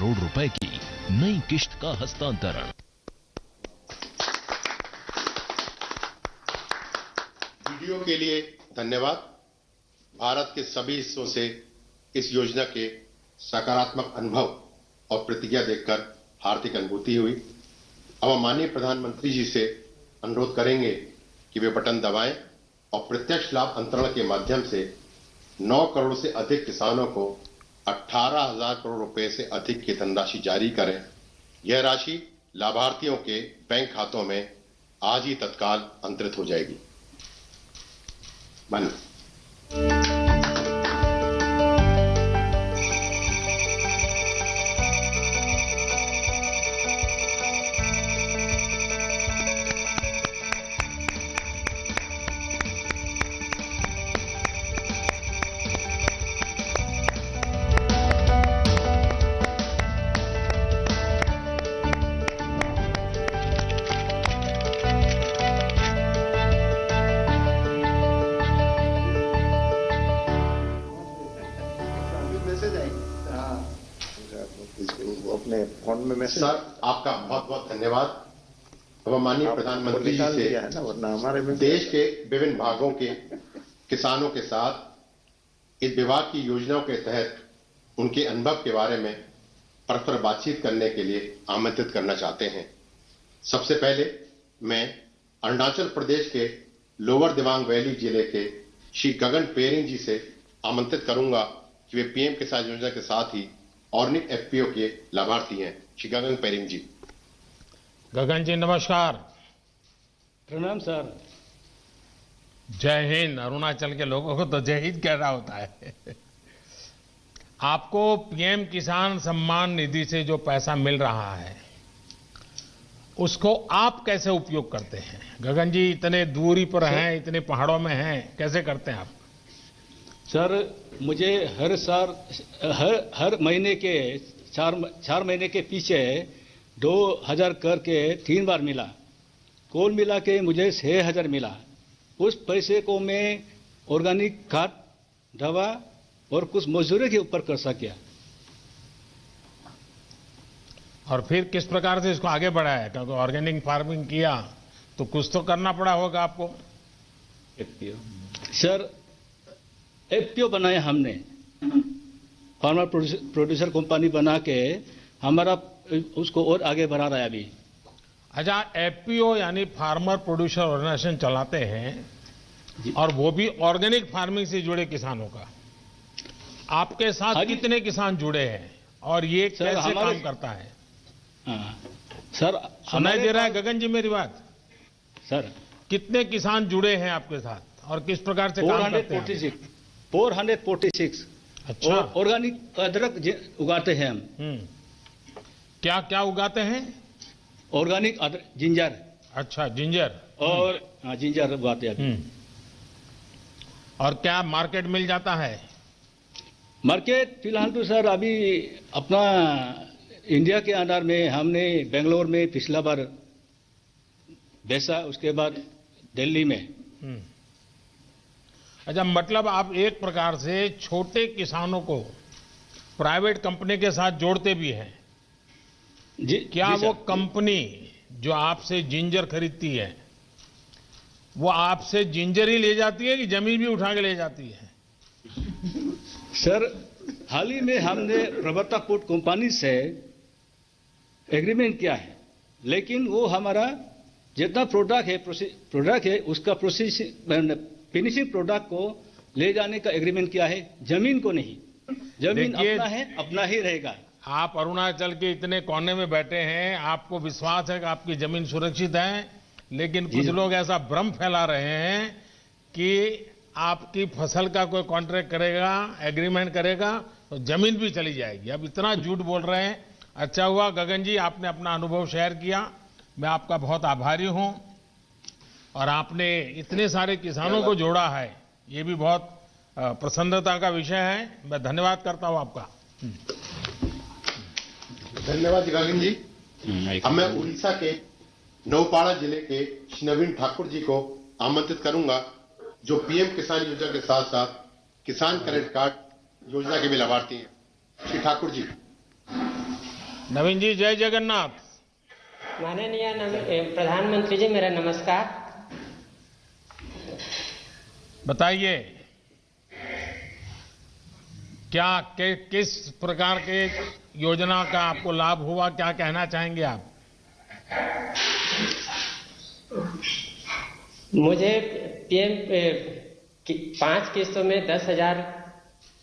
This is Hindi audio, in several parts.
करोड़ रुपए की नई किश्त का हस्तांतरण। वीडियो के लिए धन्यवाद। भारत के सभी हिस्सों से इस योजना के सकारात्मक अनुभव और प्रतिक्रिया देखकर हार्दिक अनुभूति हुई। अब हम माननीय प्रधानमंत्री जी से अनुरोध करेंगे कि वे बटन दबाएं और प्रत्यक्ष लाभ अंतरण के माध्यम से 9 करोड़ से अधिक किसानों को 18,000 करोड़ रुपए से अधिक की धनराशि जारी करें। यह राशि लाभार्थियों के बैंक खातों में आज ही तत्काल अंतरित हो जाएगी। अपने फोन में मैसेज। सर, आपका बहुत बहुत धन्यवाद। अब माननीय प्रधानमंत्री जी से हमारे देश के विभिन्न भागों के किसानों के साथ इस विभाग की योजनाओं के तहत उनके अनुभव के बारे में परस्पर बातचीत करने के लिए आमंत्रित करना चाहते हैं। सबसे पहले मैं अरुणाचल प्रदेश के लोअर दिबांग वैली जिले के श्री गगन पेरिंग जी से आमंत्रित करूंगा कि वे पीएम किसान योजना के साथ ही ऑर्गेनिक एफपीओ के लाभार्थी हैं। श्री गगन पेरिंग जी। गगन जी नमस्कार। प्रणाम सर। जय हिंद। अरुणाचल के लोगों को तो जय हिंद कहना होता है। आपको पीएम किसान सम्मान निधि से जो पैसा मिल रहा है उसको आप कैसे उपयोग करते हैं? गगन जी इतने दूरी पर हैं, इतने पहाड़ों में हैं, कैसे करते हैं आप? सर मुझे हर महीने के चार महीने के पीछे 2,000 करके 3 बार मिला। कुल मिला के मुझे 6,000 मिला। उस पैसे को मैं ऑर्गेनिक खाद, दवा और कुछ मजदूरी के ऊपर कर सकिया। और फिर किस प्रकार से इसको आगे बढ़ाया? क्योंकि ऑर्गेनिक फार्मिंग किया तो कुछ तो करना पड़ा होगा आपको। सर एफपीओ बनाया हमने, फार्मर प्रोड्यूसर कंपनी बना के हमारा उसको और आगे बढ़ा रहा है अभी। अच्छा, एफपीओ यानी फार्मर प्रोड्यूसर ऑर्गेनाइजेशन चलाते हैं और वो भी ऑर्गेनिक फार्मिंग से जुड़े किसानों का। आपके साथ कितने किसान जुड़े हैं और ये कैसे काम करता है? सर सुनाई दे रहा है गगन जी मेरी बात? सर कितने किसान जुड़े हैं आपके साथ और किस प्रकार से काम करते हैं? 446। अच्छा। ऑर्गेनिक अदरक उगाते हैं हम। क्या क्या उगाते हैं? Organic ginger. अच्छा, जिंजर। और जिंजर उगाते हैं। और क्या मार्केट मिल जाता है? मार्केट फिलहाल तो सर अभी अपना इंडिया के अंदर में हमने बेंगलोर में पिछला बार बेचा, उसके बाद दिल्ली में। अच्छा, मतलब आप एक प्रकार से छोटे किसानों को प्राइवेट कंपनी के साथ जोड़ते भी हैं। जी। क्या जी वो कंपनी जो आपसे जिंजर खरीदती है वो आपसे जिंजर ही ले जाती है कि जमीन भी उठा के ले जाती है? सर हाल ही में हमने प्रवर्ता फूड कंपनी से एग्रीमेंट किया है, लेकिन वो हमारा जितना प्रोडक्ट है उसका फिनिशिंग प्रोडक्ट को ले जाने का एग्रीमेंट किया है, जमीन को नहीं। जमीन अपना है, अपना ही रहेगा। आप अरुणाचल के इतने कोने में बैठे हैं, आपको विश्वास है कि आपकी जमीन सुरक्षित है, लेकिन कुछ लोग ऐसा भ्रम फैला रहे हैं कि आपकी फसल का कोई कॉन्ट्रैक्ट करेगा, एग्रीमेंट करेगा तो जमीन भी चली जाएगी। अब इतना झूठ बोल रहे हैं। अच्छा हुआ गगन जी आपने अपना अनुभव शेयर किया, मैं आपका बहुत आभारी हूं। और आपने इतने सारे किसानों को जोड़ा है, ये भी बहुत प्रसन्नता का विषय है। मैं धन्यवाद करता हूं आपका। धन्यवाद गगन जी। अब मैं उड़ीसा के नौपाड़ा जिले के श्री नवीन ठाकुर जी को आमंत्रित करूंगा, जो पीएम किसान योजना के साथ साथ किसान क्रेडिट कार्ड योजना के भी लाभार्थी हैं। श्री ठाकुर जी। नवीन जी जय जगन्नाथ। माननीय प्रधानमंत्री जी, मेरा नमस्कार। बताइए क्या किस प्रकार के योजना का आपको लाभ हुआ, क्या कहना चाहेंगे आप? मुझे पीएम 5 किस्तों में 10,000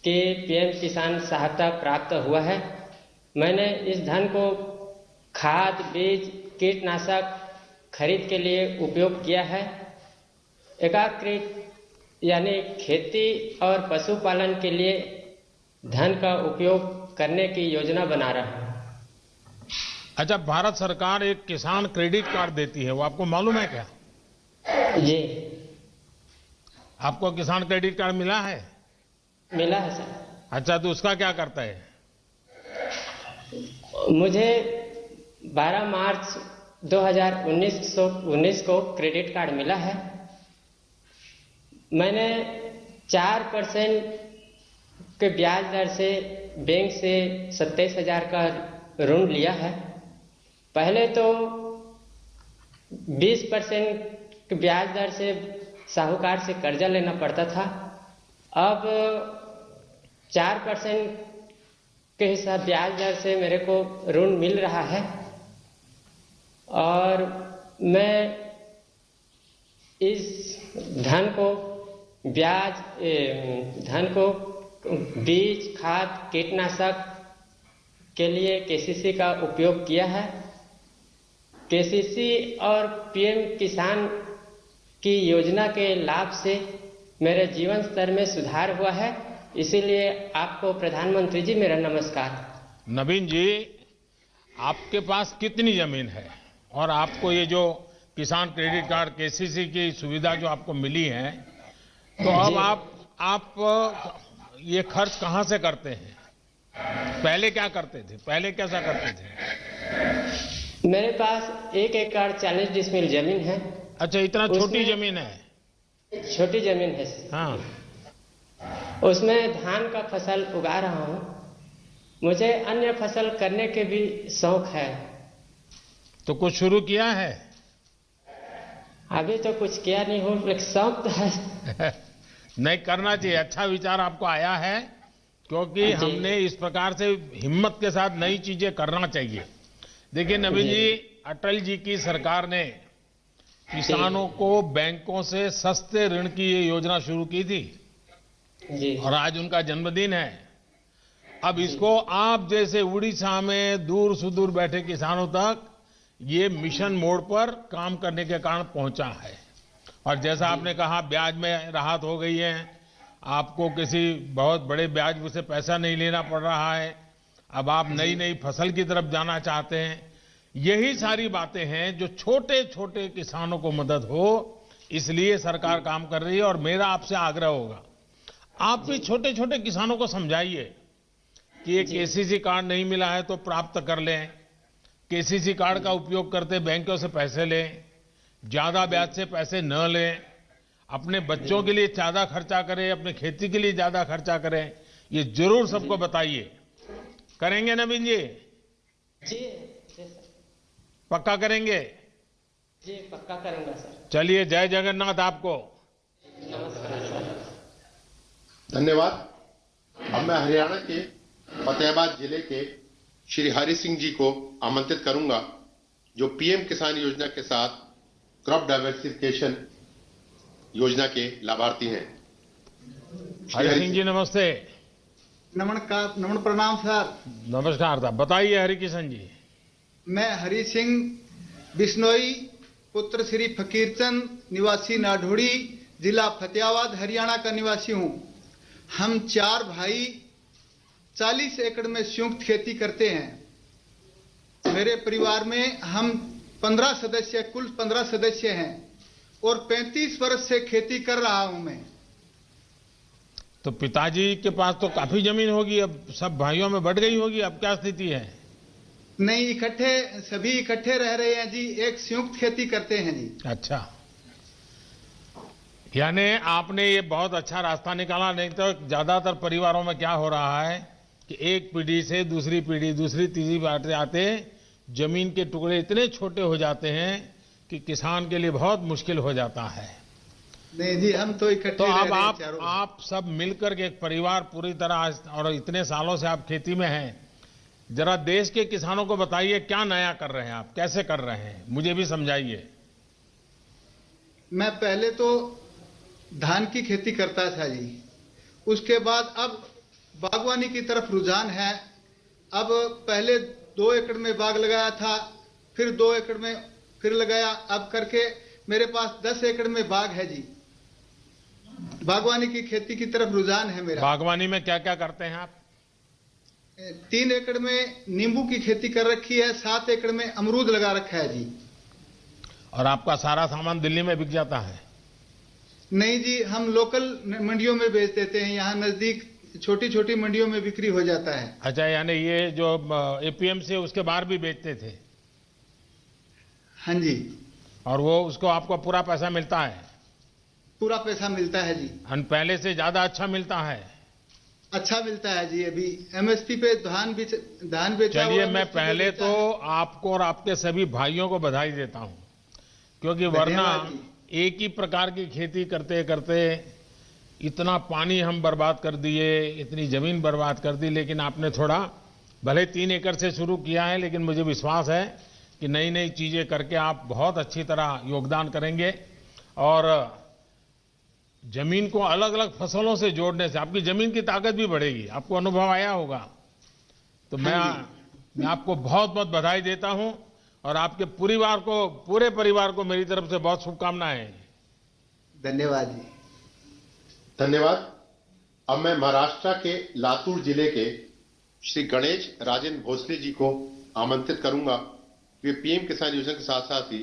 के पीएम किसान सहायता प्राप्त हुआ है। मैंने इस धन को खाद, बीज, कीटनाशक खरीद के लिए उपयोग किया है। एकीकृत यानी खेती और पशुपालन के लिए धन का उपयोग करने की योजना बना रहा हूं। अच्छा, भारत सरकार एक किसान क्रेडिट कार्ड देती है, वो आपको मालूम है क्या? जी, आपको किसान क्रेडिट कार्ड मिला है? मिला है सर। अच्छा, तो उसका क्या करता है? मुझे 12 मार्च 2019 को क्रेडिट कार्ड मिला है। मैंने 4% के ब्याज दर से बैंक से 27,000 का ऋण लिया है। पहले तो 20% के ब्याज दर से साहूकार से कर्जा लेना पड़ता था। अब 4% के हिसाब ब्याज दर से मेरे को ऋण मिल रहा है और मैं इस धन को बीज, खाद, कीटनाशक के लिए केसीसी का उपयोग किया है। केसीसी और पीएम किसान की योजना के लाभ से मेरे जीवन स्तर में सुधार हुआ है। इसीलिए आपको प्रधानमंत्री जी मेरा नमस्कार। नवीन जी, आपके पास कितनी जमीन है और आपको ये जो किसान क्रेडिट कार्ड केसीसी की सुविधा जो आपको मिली है, तो अब आप ये खर्च कहां से करते हैं? पहले क्या करते थे, पहले कैसा करते थे? मेरे पास 1 एकड़ 40 डिसमिल जमीन है। अच्छा, इतना छोटी जमीन है? छोटी जमीन है। हाँ, उसमें धान का फसल उगा रहा हूँ। मुझे अन्य फसल करने के भी शौक है। तो कुछ शुरू किया है? अभी तो कुछ किया नहीं हूँ, लेकिन शौक तो है। नहीं, करना चाहिए। अच्छा विचार आपको आया है, क्योंकि हमने इस प्रकार से हिम्मत के साथ नई चीजें करना चाहिए। देखिए नवीन जी, अटल जी की सरकार ने किसानों को बैंकों से सस्ते ऋण की ये योजना शुरू की थी जी। और आज उनका जन्मदिन है। अब इसको आप जैसे उड़ीसा में दूर सुदूर बैठे किसानों तक ये मिशन मोड पर काम करने के कारण पहुंचा है। और जैसा आपने कहा, ब्याज में राहत हो गई है, आपको किसी बहुत बड़े ब्याज से पैसा नहीं लेना पड़ रहा है। अब आप नई नई फसल की तरफ जाना चाहते हैं। यही सारी बातें हैं जो छोटे छोटे किसानों को मदद हो, इसलिए सरकार काम कर रही है। और मेरा आपसे आग्रह होगा, आप भी छोटे छोटे किसानों को समझाइए कि ये केसीसी कार्ड नहीं मिला है तो प्राप्त कर लें। केसीसी कार्ड का उपयोग करते बैंकों से पैसे लें, ज्यादा ब्याज से पैसे न लें, अपने बच्चों के लिए ज्यादा खर्चा करें, अपने खेती के लिए ज्यादा खर्चा करें। ये जरूर सबको बताइए। करेंगे नवीन जी? जी पक्का करेंगे? जी, पक्का करूंगा सर। चलिए, जय जगन्नाथ आपको। नमस्कार सर। धन्यवाद। अब मैं हरियाणा के फतेहाबाद जिले के श्री हरि सिंह जी को आमंत्रित करूंगा, जो पीएम किसान योजना के साथ क्रॉप डाइवर्सिफिकेशन योजना के लाभार्थी हैं। हरि सिंह जी नमस्ते। नमन प्रणाम सर। नमस्कार साहब, बताइए हरि किशन जी। मैं हरि सिंह बिश्नोई, पुत्र श्री फकीरचंद, निवासी नाढोड़ी, जिला फतेहाबाद, हरियाणा का निवासी हूं। हम 4 भाई 40 एकड़ में संयुक्त खेती करते हैं। मेरे परिवार में हम 15 सदस्य, कुल 15 सदस्य हैं और 35 वर्ष से खेती कर रहा हूं मैं। तो पिताजी के पास तो काफी जमीन होगी, अब सब भाइयों में बढ़ गई होगी, अब क्या स्थिति है? नहीं, सभी इकट्ठे रह रहे हैं जी, एक संयुक्त खेती करते हैं जी। अच्छा, यानी आपने ये बहुत अच्छा रास्ता निकाला। नहीं तो ज्यादातर परिवारों में क्या हो रहा है, कि एक पीढ़ी से दूसरी पीढ़ी, दूसरी तीसरी बातें आते जमीन के टुकड़े इतने छोटे हो जाते हैं कि किसान के लिए बहुत मुश्किल हो जाता है। नहीं जी, हम तो इकट्ठे तो रह अब रहे हैं चारों। आप सब मिलकर के एक परिवार पूरी तरह, और इतने सालों से आप खेती में हैं, जरा देश के किसानों को बताइए क्या नया कर रहे हैं आप, कैसे कर रहे हैं, मुझे भी समझाइए। मैं पहले तो धान की खेती करता था जी, उसके बाद अब बागवानी की तरफ रुझान है। अब पहले 2 एकड़ में बाग लगाया था, फिर 2 एकड़ में फिर लगाया, अब करके मेरे पास 10 एकड़ में बाग है जी। बागवानी की खेती की तरफ रुझान है मेरा। बागवानी में क्या क्या करते हैं आप? 3 एकड़ में नींबू की खेती कर रखी है, 7 एकड़ में अमरूद लगा रखा है जी। और आपका सारा सामान दिल्ली में बिक जाता है? नहीं जी, हम लोकल मंडियों में बेच देते हैं, यहाँ नजदीक छोटी छोटी मंडियों में बिक्री हो जाता है। अच्छा, यानी ये जो एपीएमसी है उसके बाहर भी बेचते थे? हाँ जी। और वो उसको आपको पूरा पैसा मिलता है? पूरा पैसा मिलता है जी। और पहले से ज्यादा अच्छा मिलता है? अच्छा मिलता है जी। अभी एमएसपी पे धान बेचा चलिए, हुआ मैं MSP पे पहले बेचा तो है। आपको और आपके सभी भाइयों को बधाई देता हूं, क्योंकि वरना धन्यवाद जी। एक ही प्रकार की खेती करते करते इतना पानी हम बर्बाद कर दिए, इतनी जमीन बर्बाद कर दी। लेकिन आपने थोड़ा, भले 3 एकड़ से शुरू किया है, लेकिन मुझे विश्वास है कि नई नई चीजें करके आप बहुत अच्छी तरह योगदान करेंगे। और जमीन को अलग अलग फसलों से जोड़ने से आपकी जमीन की ताकत भी बढ़ेगी, आपको अनुभव आया होगा। तो मैं आपको बहुत बहुत बधाई देता हूं, और आपके पूरे परिवार को मेरी तरफ से बहुत शुभकामनाएं। धन्यवाद जी। धन्यवाद। अब मैं महाराष्ट्र के लातूर जिले के श्री गणेश राजेंद्र भोसले जी को आमंत्रित करूंगा। वे पीएम किसान योजना के साथ साथ ही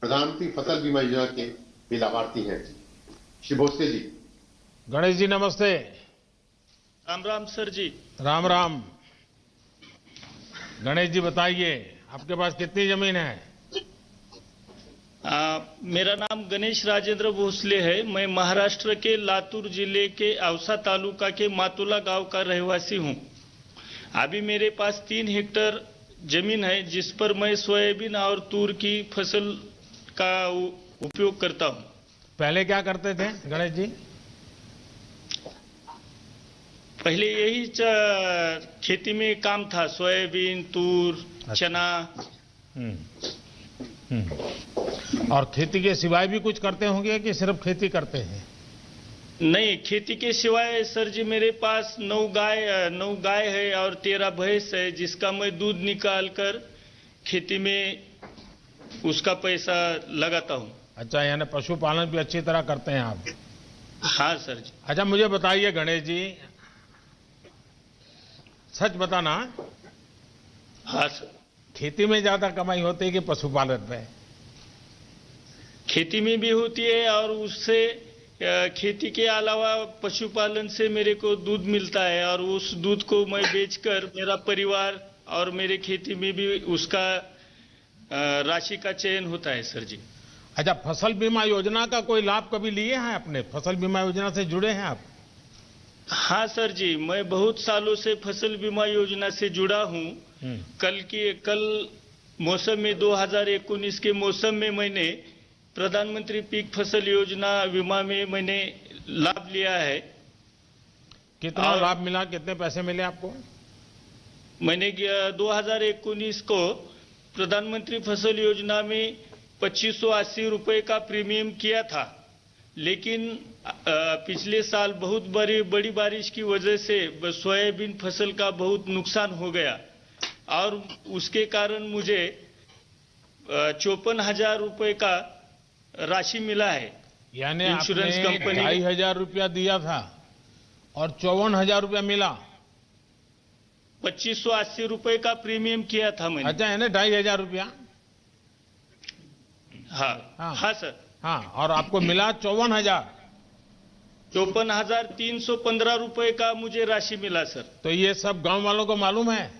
प्रधानमंत्री फसल बीमा योजना के भी लाभार्थी हैं। श्री भोसले जी। गणेश जी नमस्ते। राम राम सर जी। राम राम। गणेश जी बताइए, आपके पास कितनी जमीन है? मेरा नाम गणेश राजेंद्र भोसले है। मैं महाराष्ट्र के लातूर जिले के औसा तालुका के मातुला गांव का रहवासी हूं। अभी मेरे पास 3 हेक्टेयर जमीन है, जिस पर मैं सोयाबीन और तूर की फसल का उपयोग करता हूं। पहले क्या करते थे गणेश जी? पहले यही खेती में काम था, सोयाबीन, तूर, चना। और खेती के सिवाय भी कुछ करते होंगे कि सिर्फ खेती करते हैं? नहीं, खेती के सिवाय सर जी मेरे पास 9 गाय है और 13 भैंस है, जिसका मैं दूध निकाल कर खेती में उसका पैसा लगाता हूं। अच्छा, यानी पशुपालन भी अच्छी तरह करते हैं आप? हाँ सर जी। अच्छा, मुझे बताइए गणेश जी, सच बताना। हाँ सर। खेती में ज्यादा कमाई होती है कि पशुपालन में? खेती में भी होती है, और उससे खेती के अलावा पशुपालन से मेरे को दूध मिलता है, और उस दूध को मैं बेचकर मेरा परिवार और मेरे खेती में भी उसका राशि का चयन होता है सर जी। अच्छा, फसल बीमा योजना का कोई लाभ कभी लिए हैं आपने? फसल बीमा योजना से जुड़े हैं आप? हाँ सर जी, मैं बहुत सालों से फसल बीमा योजना से जुड़ा हूँ। कल मौसम में 2019 के मौसम में मैंने प्रधानमंत्री पीक फसल योजना बीमा में मैंने लाभ लिया है। कितना लाभ मिला, कितने पैसे मिले आपको? मैंने 2019 को प्रधानमंत्री फसल योजना में 2580 रुपए का प्रीमियम किया था, लेकिन पिछले साल बहुत बड़ी बारिश की वजह से सोयाबीन फसल का बहुत नुकसान हो गया, और उसके कारण मुझे 54,000 रुपए का राशि मिला है। यानी इंश्योरेंस आपने कंपनी 2,500 रुपया दिया था और 54,000 रुपया मिला? 2580 रुपए का प्रीमियम किया था मैंने। अच्छा, यानी 2,500 रुपया? हाँ सर। हाँ, और आपको मिला 54,000? 54,315 रुपए का मुझे राशि मिला सर। तो ये सब गांव वालों को मालूम है?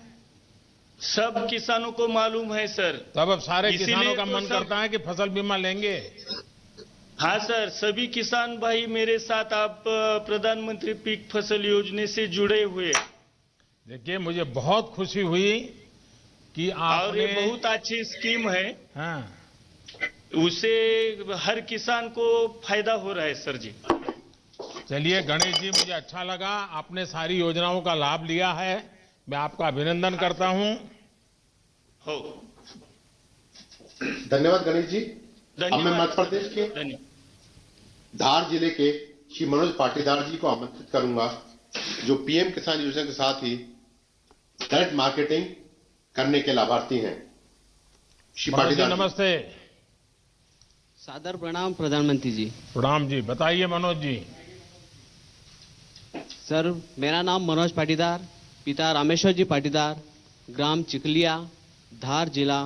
सब किसानों को मालूम है सर। तब अब सारे किसानों का तो मन करता है कि फसल बीमा लेंगे? हाँ सर, सभी किसान भाई मेरे साथ आप प्रधानमंत्री पीक फसल योजना से जुड़े हुए। देखिए, मुझे बहुत खुशी हुई कि और ये आपने बहुत अच्छी स्कीम है, हाँ, उससे हर किसान को फायदा हो रहा है सर जी। चलिए गणेश जी, मुझे अच्छा लगा आपने सारी योजनाओं का लाभ लिया है। मैं आपका अभिनंदन करता हूं। हो, धन्यवाद गणेश जी। अब मैं मध्य प्रदेश के धन्यवाद। धार जिले के श्री मनोज पाटीदार जी को आमंत्रित करूंगा, जो पीएम किसान योजना के साथ ही डायरेक्ट मार्केटिंग करने के लाभार्थी हैं। श्री मनोज जी, पाटीदार जी। नमस्ते। सादर प्रणाम प्रधानमंत्री जी। प्रणाम जी, बताइए मनोज जी। सर, मेरा नाम मनोज पाटीदार, पिता रामेश्वर जी पाटीदार, ग्राम चिकलिया, धार जिला,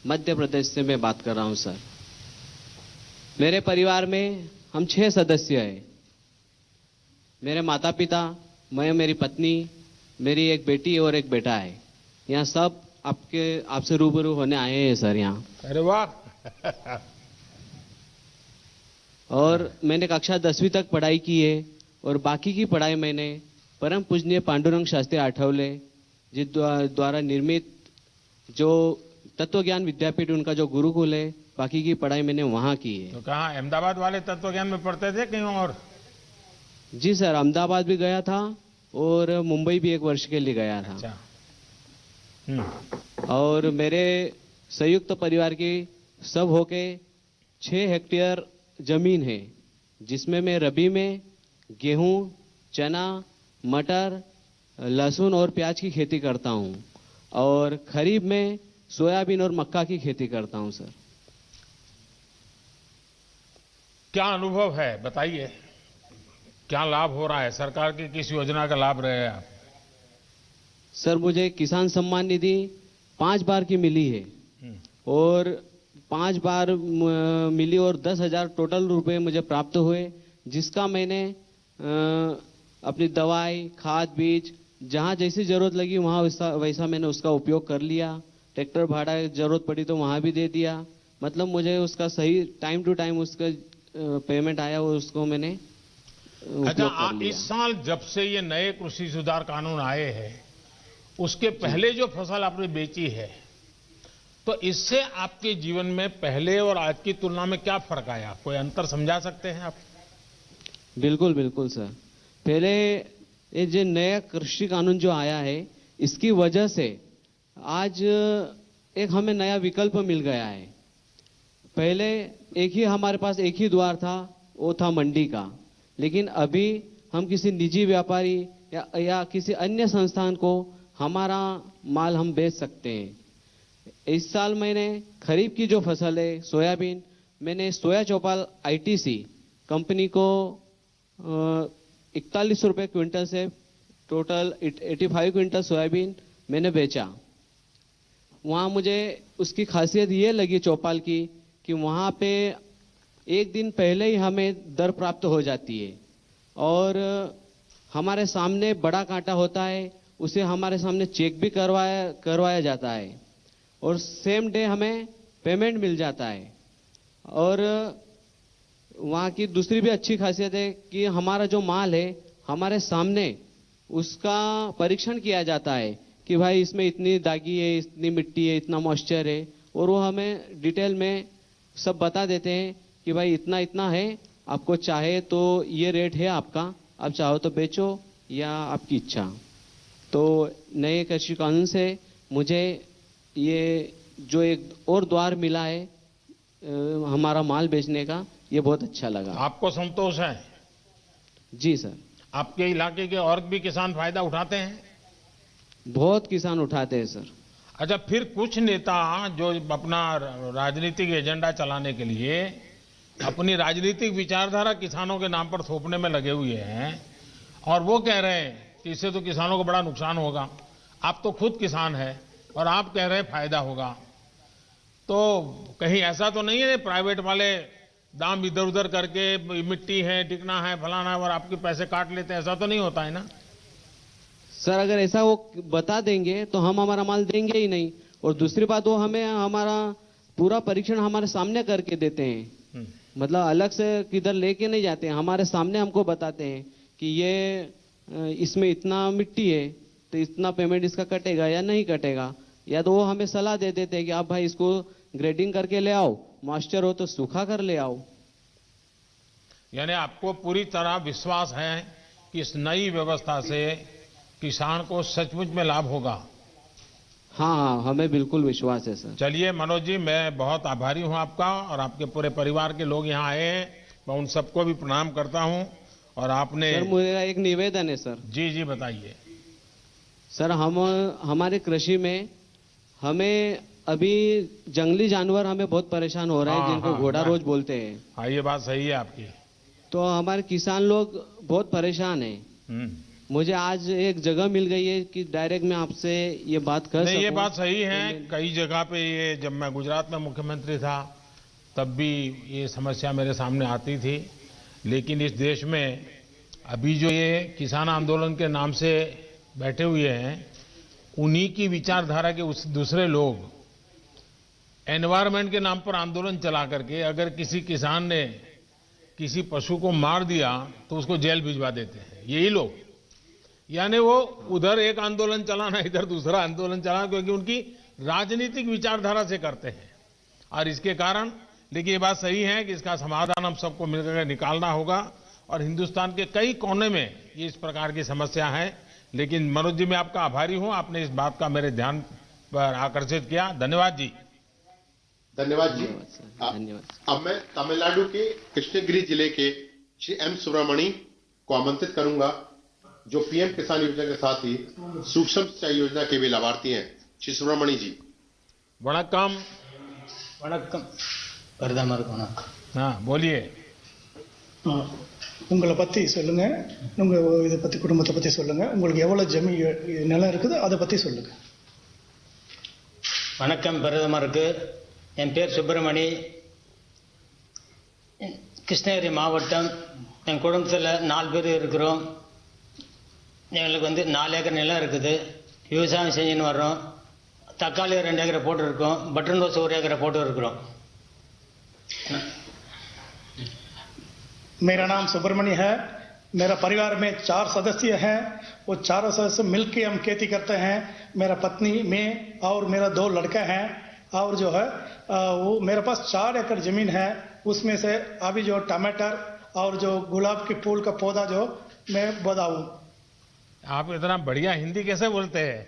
मध्य प्रदेश से मैं बात कर रहा हूं सर। मेरे परिवार में हम 6 सदस्य हैं। मेरे माता पिता, मैं, मेरी पत्नी, मेरी एक बेटी और एक बेटा है। यहाँ सब आपसे रूबरू होने आए हैं सर यहाँ। अरे वाह। और मैंने कक्षा 10वीं तक पढ़ाई की है और बाकी की पढ़ाई मैंने परम पूजनीय पांडुरंग शास्त्री आठवले जी द्वारा निर्मित जो तत्व ज्ञान विद्यापीठ, उनका जो गुरुकुल है, बाकी की पढ़ाई मैंने वहाँ की है। तो कहाँ, अहमदाबाद वाले तत्व ज्ञान में पढ़ते थे कहीं और? जी सर, अहमदाबाद भी गया था और मुंबई भी 1 वर्ष के लिए गया था। अच्छा। और मेरे संयुक्त परिवार की सब होके 6 हेक्टेयर जमीन है, जिसमें मैं रबी में गेहूं, चना, मटर, लहसुन और प्याज की खेती करता हूं और खरीफ में सोयाबीन और मक्का की खेती करता हूं सर। क्या अनुभव है, बताइए। क्या लाभ हो रहा है? सरकार की किस योजना का लाभ रहे हैं आप? सर, मुझे किसान सम्मान निधि 5 बार की मिली है और 5 बार मिली और 10,000 टोटल रुपए मुझे प्राप्त हुए, जिसका मैंने अपनी दवाई, खाद, बीज जहाँ जैसी जरूरत लगी वहाँ वैसा मैंने उसका उपयोग कर लिया। ट्रैक्टर भाड़ा जरूरत पड़ी तो वहाँ भी दे दिया। मतलब मुझे उसका सही टाइम टू टाइम उसका पेमेंट आया और उसको मैंने अच्छा, इस साल जब से ये नए कृषि सुधार कानून आए हैं, उसके पहले जो फसल आपने बेची है, तो इससे आपके जीवन में पहले और आज की तुलना में क्या फर्क आया? कोई अंतर समझा सकते हैं आप? बिल्कुल बिल्कुल सर। पहले ये जो नया कृषि कानून जो आया है, इसकी वजह से आज एक हमें नया विकल्प मिल गया है। पहले हमारे पास एक ही द्वार था, वो था मंडी का। लेकिन अभी हम किसी निजी व्यापारी या किसी अन्य संस्थान को हमारा माल हम बेच सकते हैं। इस साल मैंने खरीफ की जो फसल है सोयाबीन, मैंने सोया चौपाल आईटीसी कंपनी को 41 रुपए क्विंटल से टोटल 85 क्विंटल सोयाबीन मैंने बेचा। वहाँ मुझे उसकी खासियत ये लगी चौपाल की कि वहाँ पे एक दिन पहले ही हमें दर प्राप्त हो जाती है और हमारे सामने बड़ा कांटा होता है, उसे हमारे सामने चेक भी करवाया जाता है और सेम डे हमें पेमेंट मिल जाता है। और वहाँ की दूसरी भी अच्छी खासियत है कि हमारा जो माल है हमारे सामने उसका परीक्षण किया जाता है कि भाई इसमें इतनी दागी है, इतनी मिट्टी है, इतना मॉइस्चर है, और वो हमें डिटेल में सब बता देते हैं कि भाई इतना इतना है, आपको चाहे तो ये रेट है आपका, आप चाहो तो बेचो या आपकी इच्छा। तो नए कृषि कानून से मुझे ये जो एक और द्वार मिला है हमारा माल बेचने का, ये बहुत अच्छा लगा। आपको संतोष है? जी सर। आपके इलाके के और भी किसान फायदा उठाते हैं? बहुत किसान उठाते हैं सर। अच्छा, फिर कुछ नेता जो अपना राजनीतिक एजेंडा चलाने के लिए अपनी राजनीतिक विचारधारा किसानों के नाम पर थोपने में लगे हुए हैं और वो कह रहे हैं कि इससे तो किसानों को बड़ा नुकसान होगा। आप तो खुद किसान हैं और आप कह रहे हैं फायदा होगा, तो कहीं ऐसा तो नहीं है प्राइवेट वाले दाम इधर उधर करके मिट्टी है, टिकना है, फलाना है और आपके पैसे काट लेते हैं? ऐसा तो नहीं होता है ना सर? अगर ऐसा वो बता देंगे तो हम हमारा माल देंगे ही नहीं, और दूसरी बात वो हमें हमारा पूरा परीक्षण हमारे सामने करके देते हैं। मतलब अलग से किधर लेके नहीं जाते हैं, हमारे सामने हमको बताते हैं कि ये इसमें इतना मिट्टी है तो इतना पेमेंट इसका कटेगा या नहीं कटेगा, या तो वो हमें सलाह दे देते हैं कि आप भाई इसको ग्रेडिंग करके ले आओ, मॉइस्चर हो तो सूखा कर ले आओ। यानी आपको पूरी तरह विश्वास है कि इस नई व्यवस्था से किसान को सचमुच में लाभ होगा? हाँ, हमें बिल्कुल विश्वास है सर। चलिए मनोज जी, मैं बहुत आभारी हूं आपका, और आपके पूरे परिवार के लोग यहाँ आए हैं, मैं उन सबको भी प्रणाम करता हूं। और आपने सर मेरा एक निवेदन है सर। जी जी बताइए सर। हमारे कृषि में हमें अभी जंगली जानवर हमें बहुत परेशान हो रहा है, जिनको घोड़ा रोज बोलते हैं। हाँ, ये बात सही है आपकी। तो हमारे किसान लोग बहुत परेशान हैं। मुझे आज एक जगह मिल गई है कि डायरेक्ट मैं आपसे ये बात कर सकूं। ये बात सही है। कई जगह पे ये, जब मैं गुजरात में मुख्यमंत्री था तब भी ये समस्या मेरे सामने आती थी, लेकिन इस देश में अभी जो ये किसान आंदोलन के नाम से बैठे हुए हैं, उन्हीं की विचारधारा के उस दूसरे लोग एनवायरमेंट के नाम पर आंदोलन चला करके अगर किसी किसान ने किसी पशु को मार दिया तो उसको जेल भिजवा देते हैं यही लोग। यानी वो उधर एक आंदोलन चलाना, इधर दूसरा आंदोलन चलाना, क्योंकि उनकी राजनीतिक विचारधारा से करते हैं। और इसके कारण, लेकिन ये बात सही है कि इसका समाधान हम सबको मिलकर निकालना होगा, और हिंदुस्तान के कई कोने में ये इस प्रकार की समस्या है। लेकिन मनोज जी, मैं आपका आभारी हूं, आपने इस बात का मेरे ध्यान पर आकर्षित किया। धन्यवाद जी। धन्यवाद जी। धन्यवाद। अब मैं तमिलनाडु के कृष्णगिरी जिले के श्री एम सुब्रमणी को आमंत्रित करूंगा, जो पीएम किसान योजना के साथ ही सूक्ष्म सिंचाई योजना के भी लाभार्थी हैं। श्री सुब्रमणी जी। वणक्कम। வணக்கம் பிரதமர் வணக்கம். बोलिए. உங்களை பத்தி சொல்லுங்க, உங்க இதை பத்தி, குடும்பத்தை பத்தி சொல்லுங்க, உங்களுக்கு எவ்வளவு ஜமீன் நிலம் இருக்குது அதை பத்தி சொல்லுங்க. வணக்கம் பிரதமருக்கு. என் பேர் சுப்பிரமணி, கிருஷ்ணகிரி மாவட்டம். என் குடும்பத்தில் 4 பேர் இருக்கிறோம். எங்களுக்கு 4 ஏக்கர் நிலம் இருக்குது. விவசாயம் செஞ்சுன்னு வர்றோம். तकाली 2 एकड़ போட்டு இருக்கோம். बटन रोज 1 एकड़ போட்டு இருக்கிறோம். मेरा नाम सुब्रमण्य है. मेरा परिवार में 4 सदस्य हैं. वो 4 सदस्य मिलकर हम खेती करते हैं. मेरा पत्नी, मैं और मेरा 2 लड़का हैं. और जो है वो मेरे पास 4 एकड़ जमीन है. उसमें से अभी जो टमाटर और जो गुलाब के फूल का पौधा जो मैं बताऊं. आप इतना बढ़िया हिंदी कैसे बोलते हैं?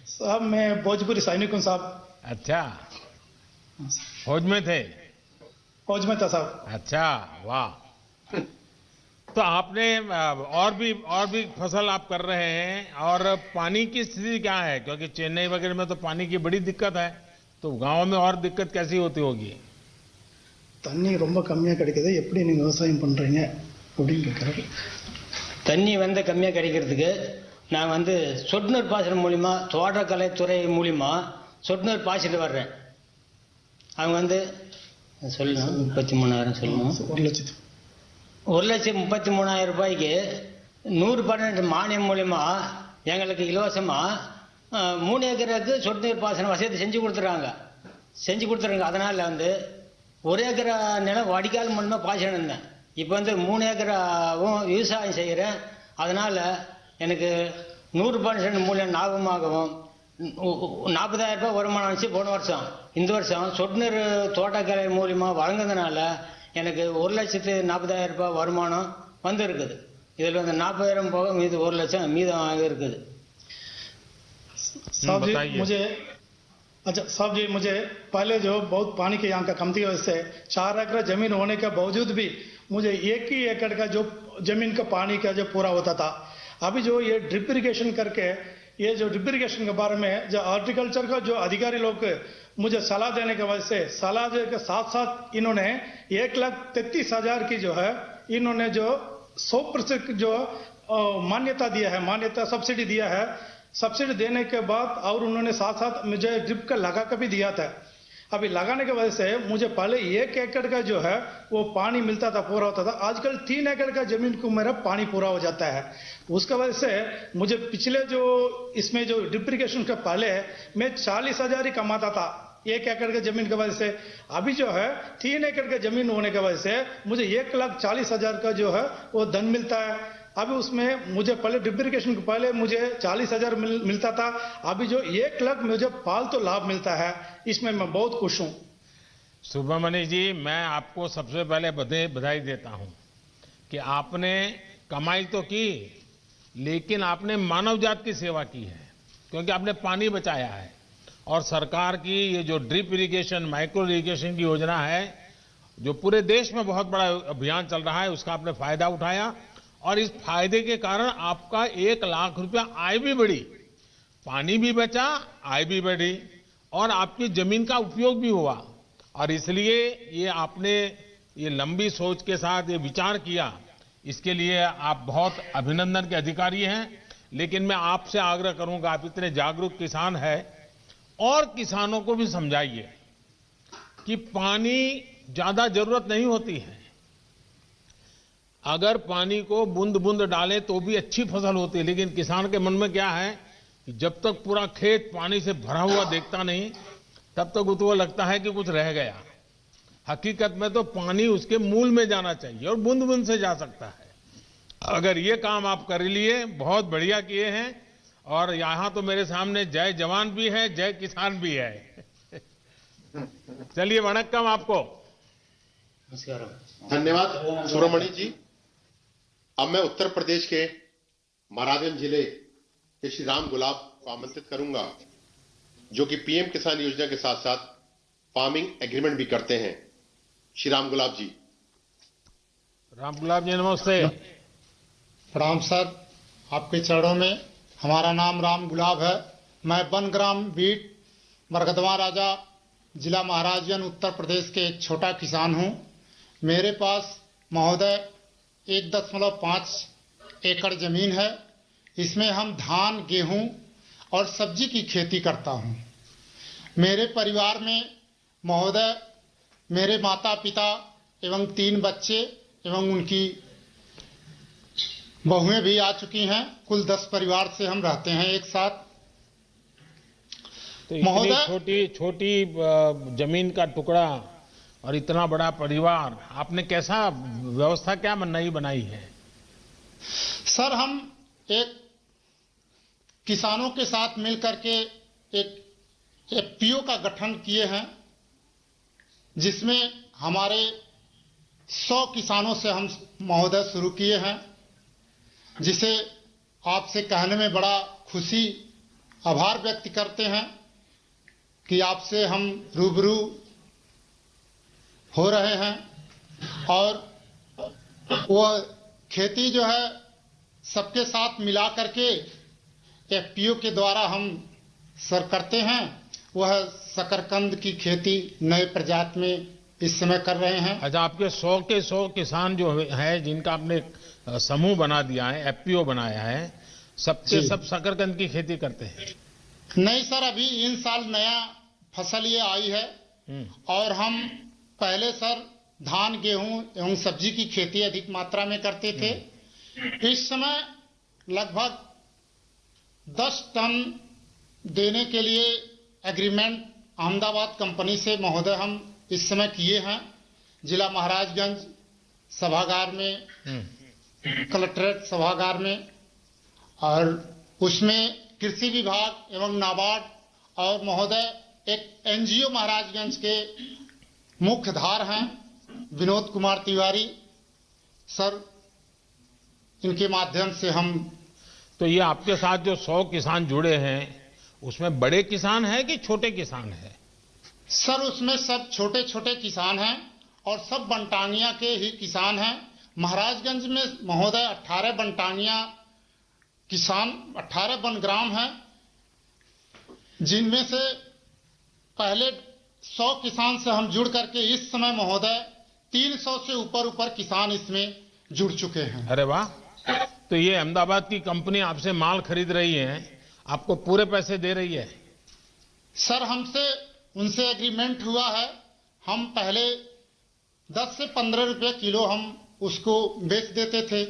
साहब मैं भोजपुरी सैनिक हूँ साहब. अच्छा, फौज में थे? फौज में था साहब. अच्छा, वाह. तो आपने और भी फसल आप कर रहे हैं, और पानी की स्थिति क्या है? क्योंकि चेन्नई वगैरह में तो पानी की बड़ी दिक्कत है, तो गांव में और दिक्कत कैसी होती होगी? தண்ணி ரொம்ப கம்மியா கிடைக்குது, எப்படி நீங்க விவசாயம் பண்றீங்க அப்படின்னு கேக்குறாங்க. தண்ணி கம்மியா கிடைக்கிறதுக்கு நான் சொட்டு நீர் பாசனம் மூலியமா, தோட்டக்கலைத்துறை மூலியமா சொட்டு நீர் பாய்ச்சிட்டு வர்றேன். அவங்க சொல்லணும் 33,000 சொல்லணும். 1,33,000 ரூபாய்க்கு 100% மானியம் மூலியமா எங்களுக்கு இலவசமா 3 ஏக்கருக்கு சொட்டு நீர் பாசன வசதி செஞ்சு கொடுத்துறாங்க. அதனால 1 ஏக்கர் நிலம் வடிகால் மூலமா பாய்ச்சிட்டு இருந்தேன். இப்போ 3 ஏக்கராவும் விவசாயம் செய்கிறேன். அதனால எனக்கு 100% மூலியம் லாபமாகவும் 40,000 ரூபாய் வருமானம் வந்துச்சு போன வருஷம். இந்த வருஷம் சொட்டு நீர் தோட்டக்கலை மூலியமா வழங்குறதுனால எனக்கு 1,40,000 ரூபாய் வருமானம் இருக்குது. இதில் 40,000 போக மீது 1 லட்சம் மீதம் இருக்குது. साहब जी, मुझे पहले जो बहुत पानी के यहाँ का कमती वजह से 4 एकड़ जमीन होने के बावजूद भी मुझे 1 ही एकड़ का जो जमीन का पानी का जो पूरा होता था. अभी जो ये ड्रिप इरिगेशन करके, ये जो ड्रिप इरिगेशन के बारे में जो हॉर्टिकल्चर का जो अधिकारी लोग मुझे सलाह देने की वजह से, सलाह के साथ साथ इन्होंने 1,33,000 की जो है, इन्होंने जो 100% जो मान्यता दिया है, मान्यता सब्सिडी दिया है. सब्सिडी देने के बाद और उन्होंने साथ साथ मुझे ड्रिप का लगा कर भी दिया था. अभी लगाने की वजह से मुझे पहले 1 एकड़ का जो है वो पानी मिलता था, पूरा होता था. आजकल 3 एकड़ का जमीन को मेरा पानी पूरा हो जाता है. उसका वजह से मुझे पिछले जो इसमें जो ड्रिप इरिगेशन का पहले मैं 40,000 ही कमाता था 1 एकड़ के जमीन की वजह से. अभी जो है 3 एकड़ का जमीन होने की वजह से मुझे 1,40,000 का जो है वो धन मिलता है. अभी उसमें मुझे पहले ड्रिप इरिगेशन के पहले मुझे 40,000 मिलता था, अभी जो 1 लाख मुझे फालतू लाभ मिलता है, इसमें मैं बहुत खुश हूं। सुब्रमण्य जी, मैं आपको सबसे पहले बधाई देता हूं कि आपने कमाई तो की, लेकिन आपने मानव जात की सेवा की है, क्योंकि आपने पानी बचाया है। और सरकार की ये जो ड्रिप इरिगेशन, माइक्रो इरिगेशन की योजना है, जो पूरे देश में बहुत बड़ा अभियान चल रहा है, उसका आपने फायदा उठाया और इस फायदे के कारण आपका 1 लाख रुपया आय भी बढ़ी, पानी भी बचा, आय भी बढ़ी और आपकी जमीन का उपयोग भी हुआ। और इसलिए ये आपने ये लंबी सोच के साथ ये विचार किया, इसके लिए आप बहुत अभिनंदन के अधिकारी हैं। लेकिन मैं आपसे आग्रह करूंगा, आप इतने जागरूक किसान हैं, और किसानों को भी समझाइए कि पानी ज्यादा जरूरत नहीं होती है। अगर पानी को बूंद बूंद डालें तो भी अच्छी फसल होती है, लेकिन किसान के मन में क्या है कि जब तक पूरा खेत पानी से भरा हुआ देखता नहीं, तब तक उसको लगता है कि कुछ रह गया। हकीकत में तो पानी उसके मूल में जाना चाहिए और बूंद बूंद से जा सकता है। अगर ये काम आप कर लिए, बहुत बढ़िया किए हैं। और यहां तो मेरे सामने जय जवान भी है, जय किसान भी है। चलिए, वणक्कम आपको। धन्यवाद सुब्रमण्य जी। अब मैं उत्तर प्रदेश के महाराजगंज जिले के श्री राम गुलाब को आमंत्रित करूंगा, जो कि पीएम किसान योजना के साथ साथ फार्मिंग एग्रीमेंट भी करते हैं। श्री राम गुलाब जी। राम गुलाब जी, नमस्ते। प्रणाम सर, आपके चरणों में। हमारा नाम राम गुलाब है। मैं बनग्राम बीट मरगदवा राजा जिला महाराजगंज उत्तर प्रदेश के एक छोटा किसान हूं। मेरे पास महोदय 1.5 एकड़ जमीन है। इसमें हम धान, गेहूं और सब्जी की खेती करता हूं। मेरे परिवार में महोदय मेरे माता पिता एवं 3 बच्चे एवं उनकी बहुएं भी आ चुकी हैं। कुल 10 परिवार से हम रहते हैं एक साथ। तो इतनी छोटी जमीन का टुकड़ा और इतना बड़ा परिवार, आपने कैसा व्यवस्था क्या नई बनाई है? सर, हम एक किसानों के साथ मिलकर के एक एफपीओ का गठन किए हैं, जिसमें हमारे 100 किसानों से हम महोदय शुरू किए हैं, जिसे आपसे कहने में बड़ा खुशी, आभार व्यक्त करते हैं कि आपसे हम रूबरू हो रहे हैं। और वह खेती जो है सबके साथ मिला करके एफपीओ के द्वारा हम सर करते हैं। वह शकरकंद की खेती नए प्रजाति में इस समय कर रहे हैं। अच्छा, आपके 100 के 100 किसान जो है, जिनका आपने समूह बना दिया है, एफपीओ बनाया है, सबके सब शकरकंद की खेती करते हैं? नहीं सर, अभी इन साल नया फसल ये आई है। और हम पहले सर धान, गेहूं एवं सब्जी की खेती अधिक मात्रा में करते थे। इस समय लगभग 10 टन देने के लिए एग्रीमेंट अहमदाबाद कंपनी से महोदय हम इस समय किए हैं। जिला महाराजगंज सभागार में, कलेक्ट्रेट सभागार में। और उसमें कृषि विभाग एवं नाबार्ड और महोदय एक एनजीओ महाराजगंज के मुख्यधार हैं, विनोद कुमार तिवारी सर, इनके माध्यम से हम। तो ये आपके साथ जो 100 किसान जुड़े हैं, उसमें बड़े किसान हैं कि छोटे किसान हैं? सर, उसमें सब छोटे छोटे किसान हैं और सब बनटांगिया के ही किसान हैं। महाराजगंज में महोदय 18 बनटांगिया किसान, 18 बनग्राम हैं, जिनमें से पहले 100 किसान से हम जुड़ करके इस समय महोदय 300 से ऊपर किसान इसमें जुड़ चुके हैं। अरे वाह! तो ये अहमदाबाद की कंपनी आपसे माल खरीद रही है, आपको पूरे पैसे दे रही है? सर, हमसे उनसे एग्रीमेंट हुआ है। हम पहले 10 से 15 रुपए किलो हम उसको बेच देते थे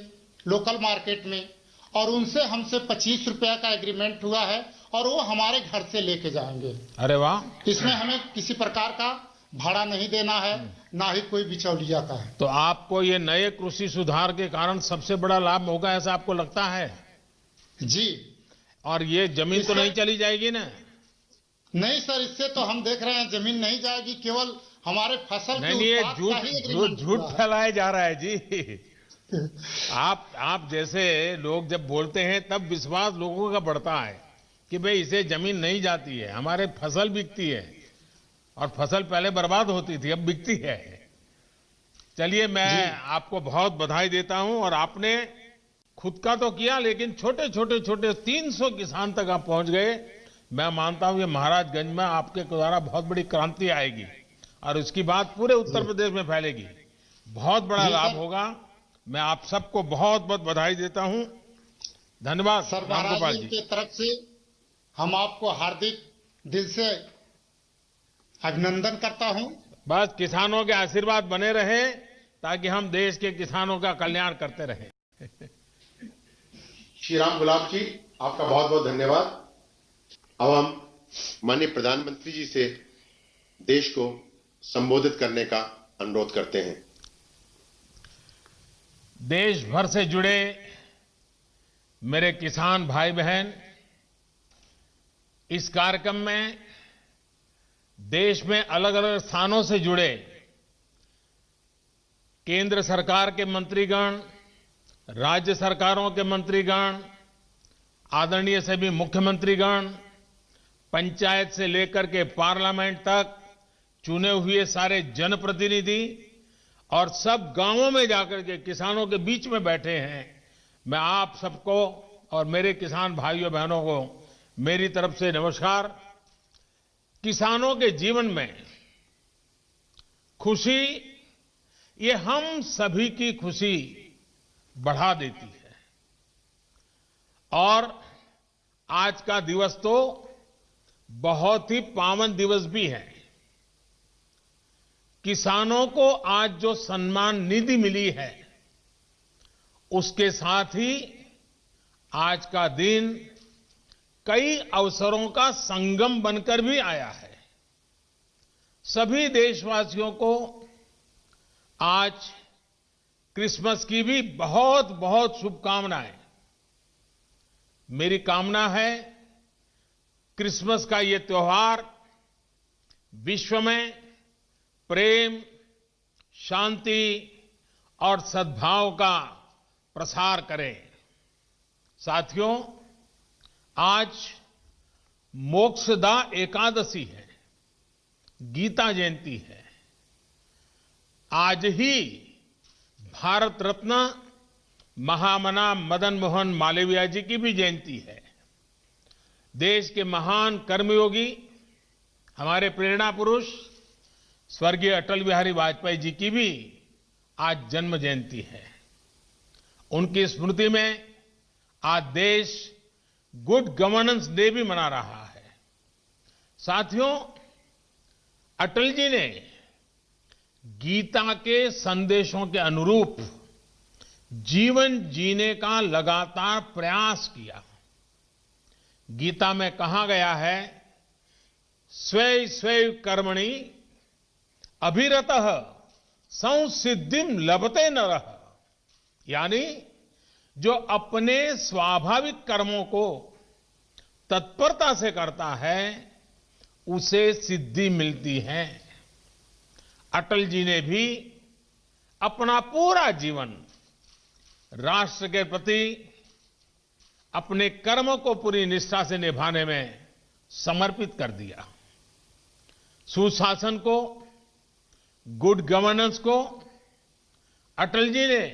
लोकल मार्केट में, और उनसे हमसे 25 रुपया का एग्रीमेंट हुआ है और वो हमारे घर से लेके जाएंगे। अरे वाह! इसमें हमें किसी प्रकार का भाड़ा नहीं देना है, ना ही कोई बिचौलिया का है। तो आपको ये नए कृषि सुधार के कारण सबसे बड़ा लाभ होगा, ऐसा आपको लगता है? जी। और ये जमीन तो नहीं चली जाएगी ना? नहीं सर, इससे तो हम देख रहे हैं जमीन नहीं जाएगी, केवल हमारे फसल नहीं, के ये उत्पाद का ही एग्रीमेंट झूठ हुआ है। फैलाया जा रहा है जी। आप जैसे लोग जब बोलते हैं तब विश्वास लोगों का बढ़ता है कि भाई इसे जमीन नहीं जाती है, हमारे फसल बिकती है, और फसल पहले बर्बाद होती थी, अब बिकती है। चलिए, मैं आपको बहुत बधाई देता हूं, और आपने खुद का तो किया, लेकिन छोटे 300 किसान तक आप पहुंच गए। मैं मानता हूं ये महाराजगंज में आपके द्वारा बहुत बड़ी क्रांति आएगी, और उसकी बात पूरे उत्तर प्रदेश में फैलेगी, बहुत बड़ा लाभ होगा। मैं आप सबको बहुत बहुत बधाई देता हूं। धन्यवाद सर, रामगोपाल महाराज जी की तरफ से हम आपको हार्दिक दिल से अभिनंदन करता हूं। बस किसानों के आशीर्वाद बने रहे, ताकि हम देश के किसानों का कल्याण करते रहें। श्री राम गुलाब जी, आपका बहुत बहुत धन्यवाद। अब हम माननीय प्रधानमंत्री जी से देश को संबोधित करने का अनुरोध करते हैं। देश भर से जुड़े मेरे किसान भाई बहन, इस कार्यक्रम में देश में अलग अलग स्थानों से जुड़े केंद्र सरकार के मंत्रीगण, राज्य सरकारों के मंत्रीगण, आदरणीय सभी मुख्यमंत्रीगण, पंचायत से लेकर के पार्लियामेंट तक चुने हुए सारे जनप्रतिनिधि, और सब गांवों में जाकर के किसानों के बीच में बैठे हैं। मैं आप सबको और मेरे किसान भाइयों बहनों को मेरी तरफ से नमस्कार। किसानों के जीवन में खुशी, ये हम सभी की खुशी बढ़ा देती है। और आज का दिवस तो बहुत ही पावन दिवस भी है। किसानों को आज जो सम्मान निधि मिली है, उसके साथ ही आज का दिन कई अवसरों का संगम बनकर भी आया है। सभी देशवासियों को आज क्रिसमस की भी बहुत बहुत शुभकामनाएं। मेरी कामना है क्रिसमस का ये त्योहार विश्व में प्रेम, शांति और सद्भाव का प्रसार करे। साथियों, आज मोक्षदा एकादशी है, गीता जयंती है। आज ही भारत रत्न महामना मदन मोहन मालवीय जी की भी जयंती है। देश के महान कर्मयोगी, हमारे प्रेरणा पुरुष स्वर्गीय अटल बिहारी वाजपेयी जी की भी आज जन्म जयंती है। उनकी स्मृति में आज देश गुड गवर्नेंस डे भी मना रहा है। साथियों, अटल जी ने गीता के संदेशों के अनुरूप जीवन जीने का लगातार प्रयास किया। गीता में कहा गया है, स्वे स्वे कर्मणि अभिरतः संसिद्धिम लभते नरः, यानी जो अपने स्वाभाविक कर्मों को तत्परता से करता है, उसे सिद्धि मिलती है। अटल जी ने भी अपना पूरा जीवन राष्ट्र के प्रति अपने कर्म को पूरी निष्ठा से निभाने में समर्पित कर दिया। सुशासन को, गुड गवर्नेंस को अटल जी ने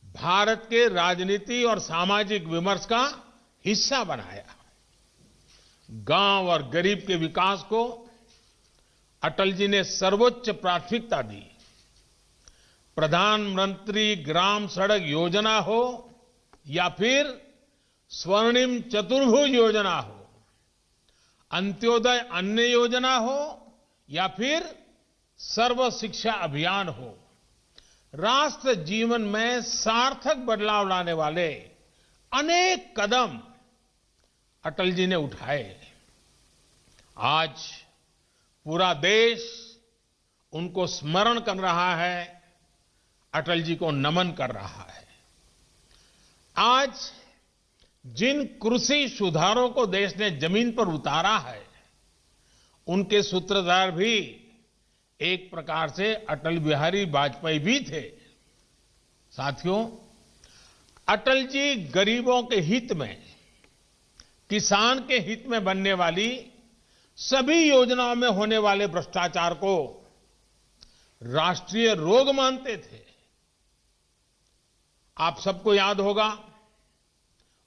भारत के राजनीति और सामाजिक विमर्श का हिस्सा बनाया। गांव और गरीब के विकास को अटल जी ने सर्वोच्च प्राथमिकता दी। प्रधानमंत्री ग्राम सड़क योजना हो या फिर स्वर्णिम चतुर्भुज योजना हो, अंत्योदय अन्न योजना हो या फिर सर्व शिक्षा अभियान हो, राष्ट्र जीवन में सार्थक बदलाव लाने वाले अनेक कदम अटल जी ने उठाए। आज पूरा देश उनको स्मरण कर रहा है, अटल जी को नमन कर रहा है। आज जिन कृषि सुधारों को देश ने जमीन पर उतारा है, उनके सूत्रधार भी एक प्रकार से अटल बिहारी वाजपेयी भी थे। साथियों, अटल जी गरीबों के हित में, किसान के हित में बनने वाली सभी योजनाओं में होने वाले भ्रष्टाचार को राष्ट्रीय रोग मानते थे। आप सबको याद होगा,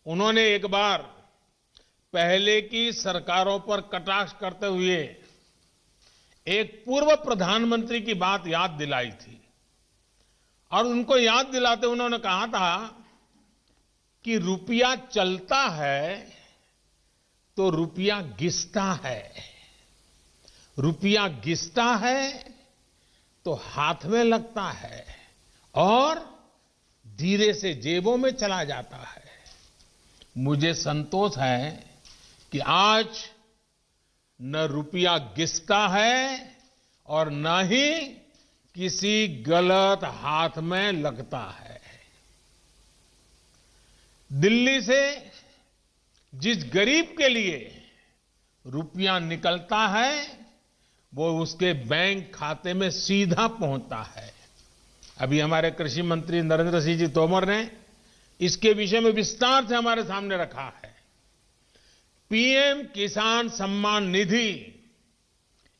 उन्होंने एक बार पहले की सरकारों पर कटाक्ष करते हुए एक पूर्व प्रधानमंत्री की बात याद दिलाई थी और उनको याद दिलाते उन्होंने कहा था कि रुपया चलता है तो रुपया घिसता है, रुपया घिसता है तो हाथ में लगता है और धीरे से जेबों में चला जाता है। मुझे संतोष है कि आज न रुपया घिसता है और न ही किसी गलत हाथ में लगता है। दिल्ली से जिस गरीब के लिए रुपया निकलता है वो उसके बैंक खाते में सीधा पहुंचता है। अभी हमारे कृषि मंत्री नरेंद्र सिंह जी तोमर ने इसके विषय में विस्तार से हमारे सामने रखा है। पीएम किसान सम्मान निधि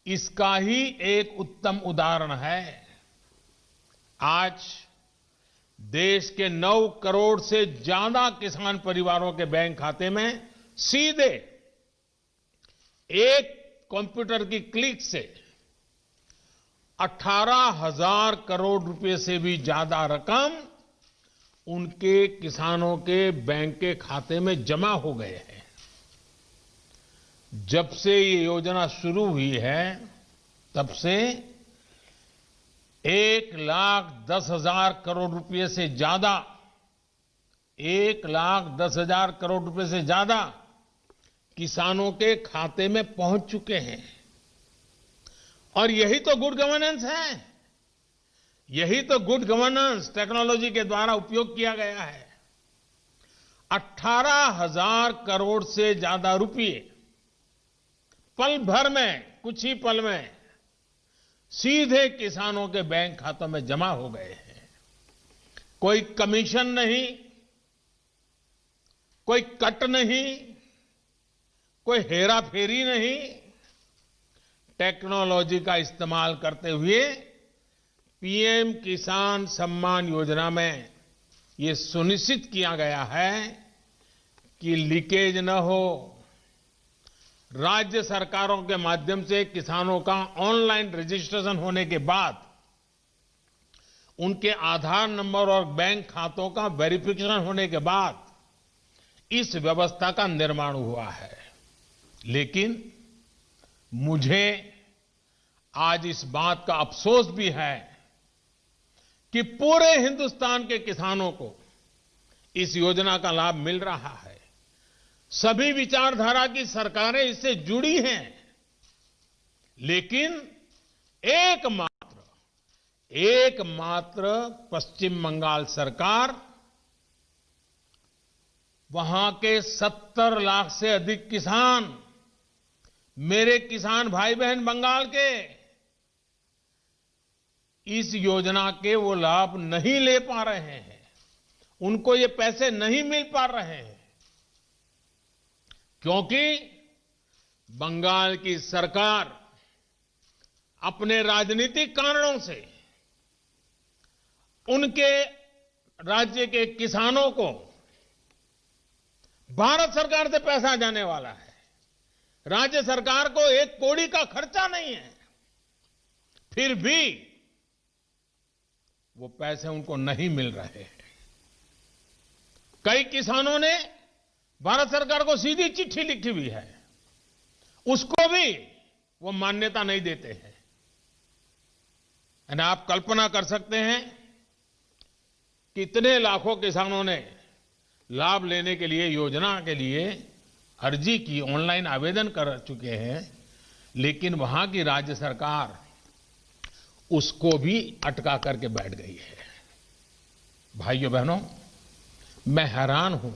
इसका ही एक उत्तम उदाहरण है। आज देश के 9 करोड़ से ज्यादा किसान परिवारों के बैंक खाते में सीधे एक कंप्यूटर की क्लिक से 18,000 करोड़ रुपए से भी ज्यादा रकम उनके किसानों के बैंक के खाते में जमा हो गए हैं। जब से ये योजना शुरू हुई है तब से 1,10,000 करोड़ रुपए से ज्यादा 1,10,000 करोड़ रुपए से ज्यादा किसानों के खाते में पहुंच चुके हैं। और यही तो गुड गवर्नेंस है, यही तो गुड गवर्नेंस टेक्नोलॉजी के द्वारा उपयोग किया गया है। 18,000 करोड़ से ज्यादा रुपए पल भर में, कुछ ही पल में सीधे किसानों के बैंक खातों में जमा हो गए हैं। कोई कमीशन नहीं, कोई कट नहीं, कोई हेराफेरी नहीं। टेक्नोलॉजी का इस्तेमाल करते हुए पीएम किसान सम्मान योजना में ये सुनिश्चित किया गया है कि लीकेज न हो। राज्य सरकारों के माध्यम से किसानों का ऑनलाइन रजिस्ट्रेशन होने के बाद उनके आधार नंबर और बैंक खातों का वेरिफिकेशन होने के बाद इस व्यवस्था का निर्माण हुआ है। लेकिन मुझे आज इस बात का अफसोस भी है कि पूरे हिंदुस्तान के किसानों को इस योजना का लाभ मिल रहा है। सभी विचारधारा की सरकारें इससे जुड़ी हैं, लेकिन एकमात्र पश्चिम बंगाल सरकार, वहां के 70 लाख से अधिक किसान, मेरे किसान भाई बहन बंगाल के, इस योजना के वो लाभ नहीं ले पा रहे हैं, उनको ये पैसे नहीं मिल पा रहे हैं, क्योंकि बंगाल की सरकार अपने राजनीतिक कारणों से उनके राज्य के किसानों को भारत सरकार से पैसा जाने वाला है, राज्य सरकार को 1 कौड़ी का खर्चा नहीं है, फिर भी वो पैसे उनको नहीं मिल रहे हैं। कई किसानों ने भारत सरकार को सीधी चिट्ठी लिखी हुई है, उसको भी वो मान्यता नहीं देते हैं। यानी आप कल्पना कर सकते हैं कितने लाखों किसानों ने लाभ लेने के लिए, योजना के लिए अर्जी की, ऑनलाइन आवेदन कर चुके हैं, लेकिन वहां की राज्य सरकार उसको भी अटका करके बैठ गई है। भाइयों बहनों, मैं हैरान हूं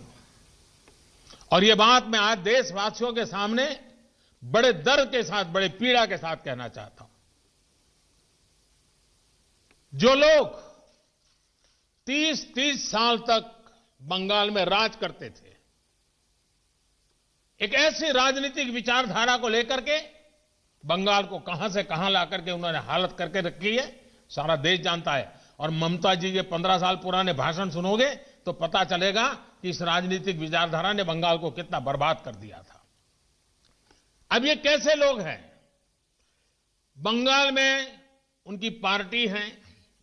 और ये बात मैं आज देशवासियों के सामने बड़े दर्द के साथ, बड़े पीड़ा के साथ कहना चाहता हूं। जो लोग 30-30 साल तक बंगाल में राज करते थे, एक ऐसी राजनीतिक विचारधारा को लेकर के बंगाल को कहां से कहां ला करके उन्होंने हालत करके रखी है, सारा देश जानता है। और ममता जी के 15 साल पुराने भाषण सुनोगे तो पता चलेगा कि इस राजनीतिक विचारधारा ने बंगाल को कितना बर्बाद कर दिया था। अब ये कैसे लोग हैं? बंगाल में उनकी पार्टी है,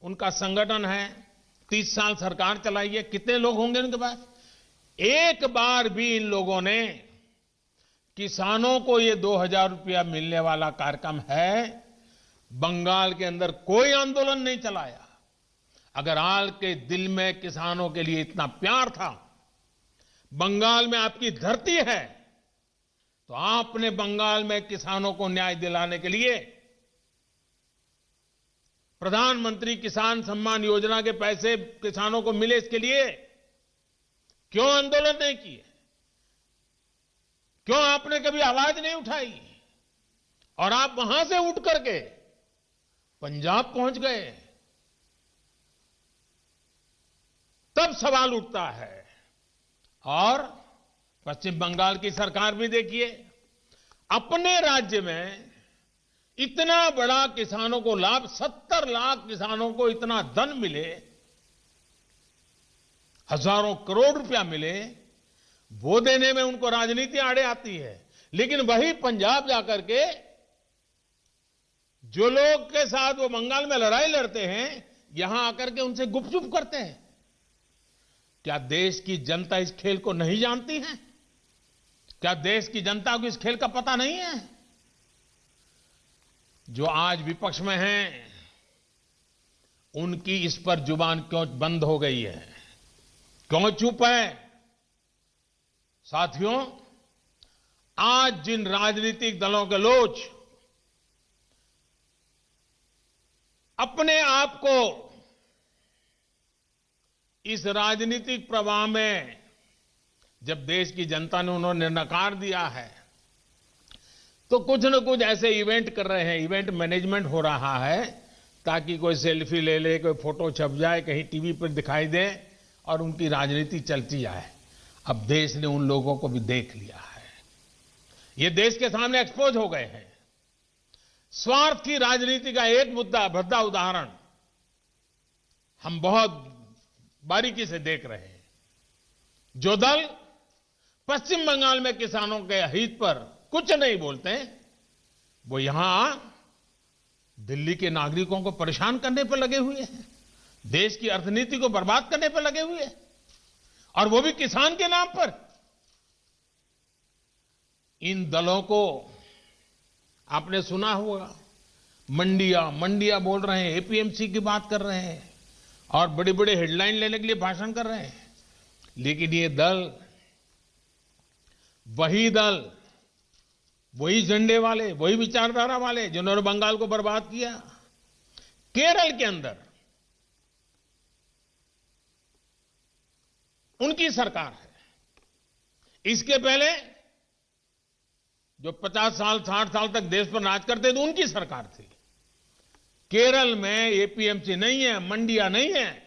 उनका संगठन है, 30 साल सरकार चलाई है, कितने लोग होंगे उनके पास? एक बार भी इन लोगों ने किसानों को ये 2000 रुपया मिलने वाला कार्यक्रम है, बंगाल के अंदर कोई आंदोलन नहीं चलाया। अगर आल के दिल में किसानों के लिए इतना प्यार था, बंगाल में आपकी धरती है, तो आपने बंगाल में किसानों को न्याय दिलाने के लिए प्रधानमंत्री किसान सम्मान योजना के पैसे किसानों को मिले, इसके लिए क्यों आंदोलन नहीं किए? क्यों आपने कभी आवाज नहीं उठाई? और आप वहां से उठ करके पंजाब पहुंच गए। तब सवाल उठता है। और पश्चिम बंगाल की सरकार भी देखिए, अपने राज्य में इतना बड़ा किसानों को लाभ, 70 लाख किसानों को इतना धन मिले, हजारों करोड़ रुपया मिले, वो देने में उनको राजनीति आड़े आती है। लेकिन वही पंजाब जाकर के जो लोग के साथ वो बंगाल में लड़ाई लड़ते हैं, यहां आकर के उनसे गुपचुप करते हैं। क्या देश की जनता इस खेल को नहीं जानती है? क्या देश की जनता को इस खेल का पता नहीं है? जो आज विपक्ष में हैं, उनकी इस पर जुबान क्यों बंद हो गई है? क्यों चुप है? साथियों, आज जिन राजनीतिक दलों के लोग अपने आप को इस राजनीतिक प्रवाह में, जब देश की जनता ने उन्होंने नकार दिया है, तो कुछ न कुछ ऐसे इवेंट कर रहे हैं, इवेंट मैनेजमेंट हो रहा है, ताकि कोई सेल्फी ले ले, कोई फोटो छप जाए, कहीं टीवी पर दिखाई दे और उनकी राजनीति चलती जाए। अब देश ने उन लोगों को भी देख लिया है, ये देश के सामने एक्सपोज हो गए हैं। स्वार्थ की राजनीति का एक मुद्दा, भद्दा उदाहरण हम बहुत बारीकी से देख रहे हैं। जो दल पश्चिम बंगाल में किसानों के हित पर कुछ नहीं बोलते, वो यहां दिल्ली के नागरिकों को परेशान करने पर लगे हुए हैं, देश की अर्थनीति को बर्बाद करने पर लगे हुए हैं, और वो भी किसान के नाम पर। इन दलों को आपने सुना होगा, मंडिया बोल रहे हैं, एपीएमसी की बात कर रहे हैं और बड़ी बड़ी हेडलाइन लेने के लिए भाषण कर रहे हैं। लेकिन ये दल, वही झंडे वाले, वही विचारधारा वाले जिन्होंने बंगाल को बर्बाद किया। केरल के अंदर उनकी सरकार है। इसके पहले जो 50 साल 60 साल तक देश पर राज करते थे, उनकी सरकार थी। केरल में एपीएमसी नहीं है, मंडिया नहीं है।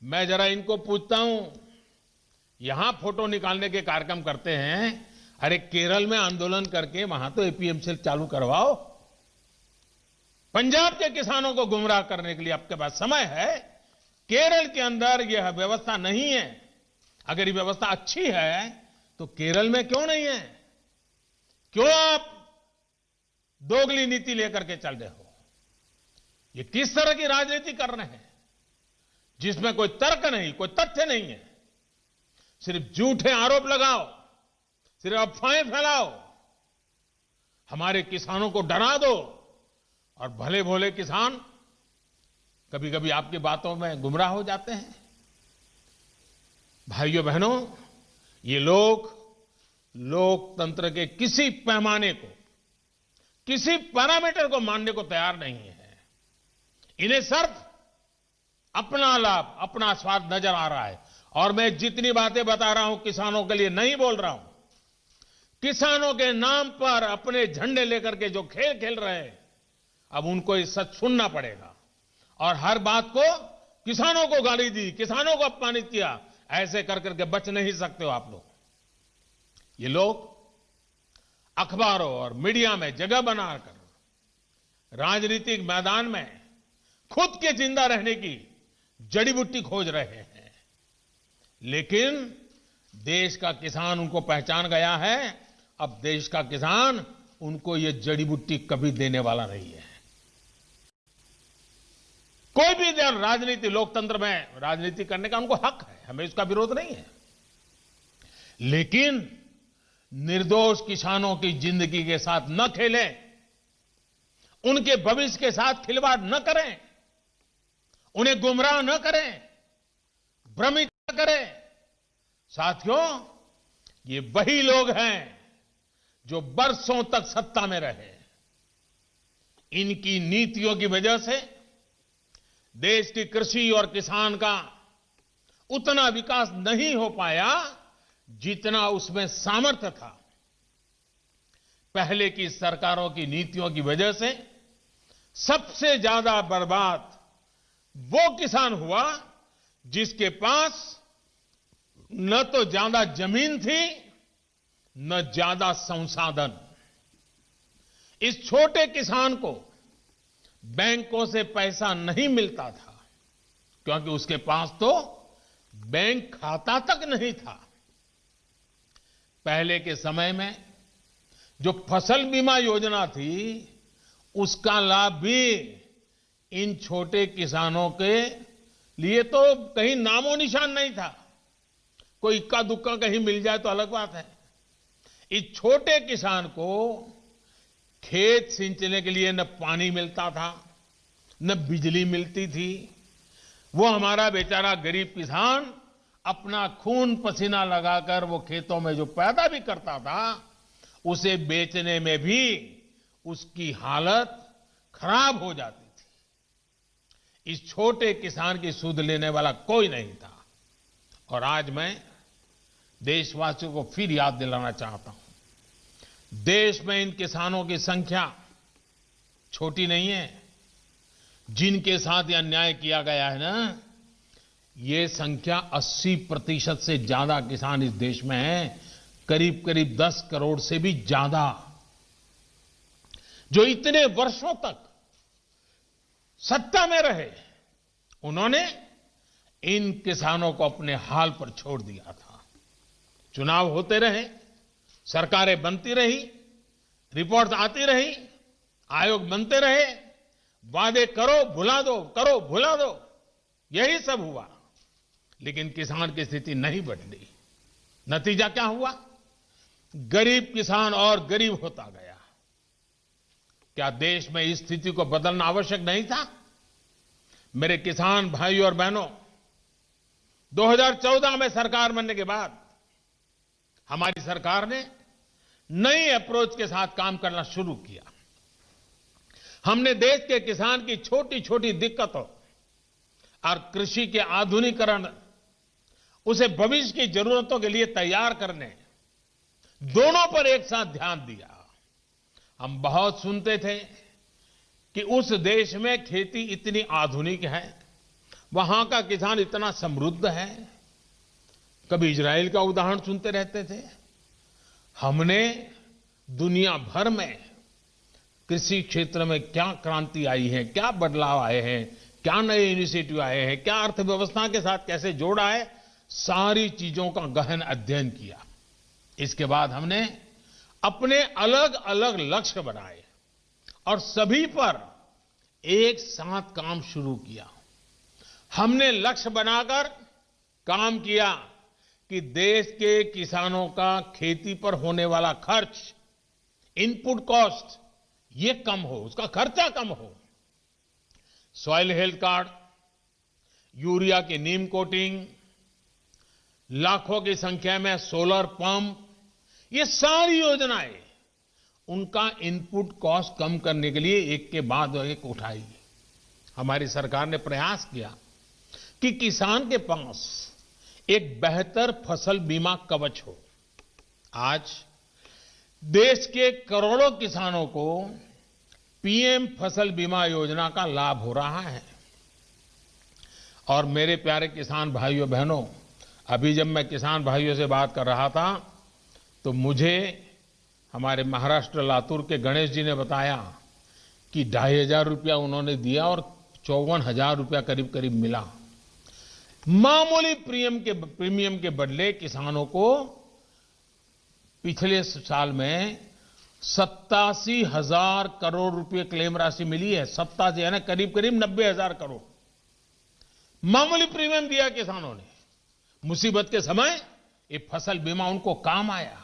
मैं जरा इनको पूछता हूं, यहां फोटो निकालने के कार्यक्रम करते हैं, अरे केरल में आंदोलन करके वहां तो एपीएमसी चालू करवाओ। पंजाब के किसानों को गुमराह करने के लिए आपके पास समय है। केरल के अंदर यह व्यवस्था नहीं है। अगर ये व्यवस्था अच्छी है तो केरल में क्यों नहीं है? क्यों आप दोगली नीति लेकर के चल रहे हो? ये किस तरह की राजनीति कर रहे हैं जिसमें कोई तर्क नहीं, कोई तथ्य नहीं है? सिर्फ झूठे आरोप लगाओ, सिर्फ अफवाहें फैलाओ, हमारे किसानों को डरा दो, और भले भोले किसान कभी कभी आपकी बातों में गुमराह हो जाते हैं। भाइयों बहनों, ये लोग लोकतंत्र के किसी पैमाने को, किसी पैरामीटर को मानने को तैयार नहीं है। इन्हें सिर्फ अपना लाभ, अपना स्वार्थ नजर आ रहा है। और मैं जितनी बातें बता रहा हूं किसानों के लिए नहीं बोल रहा हूं। किसानों के नाम पर अपने झंडे लेकर के जो खेल खेल रहे हैं, अब उनको ये सच सुनना पड़ेगा। और हर बात को किसानों को गाली दी, किसानों को अपमानित किया, ऐसे कर करके बच नहीं सकते हो आप लोग। ये लोग अखबारों और मीडिया में जगह बनाकर राजनीतिक मैदान में खुद के जिंदा रहने की जड़ी बूटी खोज रहे हैं। लेकिन देश का किसान उनको पहचान गया है। अब देश का किसान उनको ये जड़ी बूटी कभी देने वाला नहीं है। कोई भी राजनीति, लोकतंत्र में राजनीति करने का उनको हक है, हमें इसका विरोध नहीं है। लेकिन निर्दोष किसानों की जिंदगी के साथ न खेलें, उनके भविष्य के साथ खिलवाड़ न करें, उन्हें गुमराह न करें, भ्रमित न करें। साथियों, ये वही लोग हैं जो बरसों तक सत्ता में रहे। इनकी नीतियों की वजह से देश की कृषि और किसान का उतना विकास नहीं हो पाया जितना उसमें सामर्थ्य था। पहले की सरकारों की नीतियों की वजह से सबसे ज्यादा बर्बाद वो किसान हुआ जिसके पास न तो ज्यादा जमीन थी, न ज्यादा संसाधन। इस छोटे किसान को बैंकों से पैसा नहीं मिलता था, क्योंकि उसके पास तो बैंक खाता तक नहीं था। पहले के समय में जो फसल बीमा योजना थी, उसका लाभ भी इन छोटे किसानों के लिए तो कहीं नामो निशान नहीं था। कोई इक्का दुक्का कहीं मिल जाए तो अलग बात है। इस छोटे किसान को खेत सिंचने के लिए न पानी मिलता था, न बिजली मिलती थी। वो हमारा बेचारा गरीब किसान अपना खून पसीना लगाकर वो खेतों में जो पैदा भी करता था, उसे बेचने में भी उसकी हालत खराब हो जाती थी। इस छोटे किसान की सुध लेने वाला कोई नहीं था। और आज मैं देशवासियों को फिर याद दिलाना चाहता हूं, देश में इन किसानों की संख्या छोटी नहीं है। जिनके साथ ये अन्याय किया गया है ना, ये संख्या 80% से ज्यादा किसान इस देश में हैं, करीब करीब 10 करोड़ से भी ज्यादा, जो इतने वर्षों तक सत्ता में रहे। उन्होंने इन किसानों को अपने हाल पर छोड़ दिया था। चुनाव होते रहे, सरकारें बनती रही, रिपोर्ट आती रही, आयोग बनते रहे, वादे करो भुला दो, करो भुला दो, यही सब हुआ। लेकिन किसान की स्थिति नहीं बदली। नतीजा क्या हुआ? गरीब किसान और गरीब होता गया। क्या देश में इस स्थिति को बदलना आवश्यक नहीं था? मेरे किसान भाई और बहनों, 2014 में सरकार बनने के बाद हमारी सरकार ने नई अप्रोच के साथ काम करना शुरू किया। हमने देश के किसान की छोटी छोटी दिक्कतों और कृषि के आधुनिकीकरण, उसे भविष्य की जरूरतों के लिए तैयार करने, दोनों पर एक साथ ध्यान दिया। हम बहुत सुनते थे कि उस देश में खेती इतनी आधुनिक है, वहां का किसान इतना समृद्ध है। कभी इजराइल का उदाहरण सुनते रहते थे। हमने दुनिया भर में कृषि क्षेत्र में क्या क्रांति आई है, क्या बदलाव आए हैं, क्या नए इनिशिएटिव आए हैं, क्या अर्थव्यवस्था के साथ कैसे जोड़ा है, सारी चीजों का गहन अध्ययन किया। इसके बाद हमने अपने अलग अलग लक्ष्य बनाए और सभी पर एक साथ काम शुरू किया। हमने लक्ष्य बनाकर काम किया कि देश के किसानों का खेती पर होने वाला खर्च, इनपुट कॉस्ट, ये कम हो, उसका खर्चा कम हो। सॉइल हेल्थ कार्ड, यूरिया की नीम कोटिंग, लाखों की संख्या में सोलर पंप, ये सारी योजनाएं उनका इनपुट कॉस्ट कम करने के लिए एक के बाद एक उठाई। हमारी सरकार ने प्रयास किया कि किसान के पास एक बेहतर फसल बीमा कवच हो। आज देश के करोड़ों किसानों को पीएम फसल बीमा योजना का लाभ हो रहा है। और मेरे प्यारे किसान भाइयों बहनों, अभी जब मैं किसान भाइयों से बात कर रहा था तो मुझे हमारे महाराष्ट्र लातूर के गणेश जी ने बताया कि 2,500 रुपया उन्होंने दिया और 54,000 रुपया करीब करीब मिला। मामूली प्रीमियम के बदले किसानों को पिछले साल में 87,000 करोड़ रुपए क्लेम राशि मिली है। 87 यानी करीब करीब 90,000 करोड़ मामूली प्रीमियम दिया किसानों ने। मुसीबत के समय ये फसल बीमा उनको काम आया।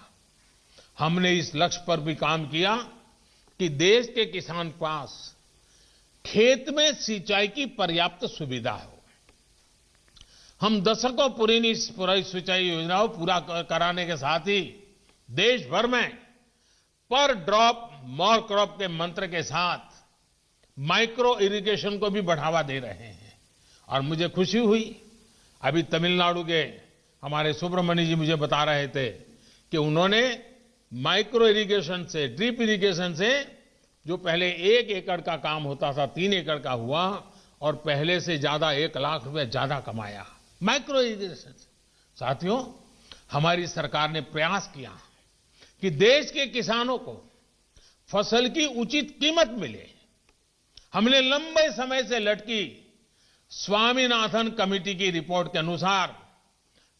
हमने इस लक्ष्य पर भी काम किया कि देश के किसान पास खेत में सिंचाई की पर्याप्त सुविधा हो। हम दशकों पुरानी सिंचाई योजनाओं पूरा कराने के साथ ही देश भर में पर ड्रॉप मोर क्रॉप के मंत्र के साथ माइक्रो इरिगेशन को भी बढ़ावा दे रहे हैं। और मुझे खुशी हुई, अभी तमिलनाडु के हमारे सुब्रमण्य जी मुझे बता रहे थे कि उन्होंने माइक्रो इरिगेशन से, ड्रिप इरिगेशन से जो पहले 1 एकड़ का काम होता था 3 एकड़ का हुआ और पहले से ज्यादा 1 लाख रुपए ज्यादा कमाया माइक्रो इरिगेशन से। साथियों, हमारी सरकार ने प्रयास किया कि देश के किसानों को फसल की उचित कीमत मिले। हमने लंबे समय से लटकी स्वामीनाथन कमेटी की रिपोर्ट के अनुसार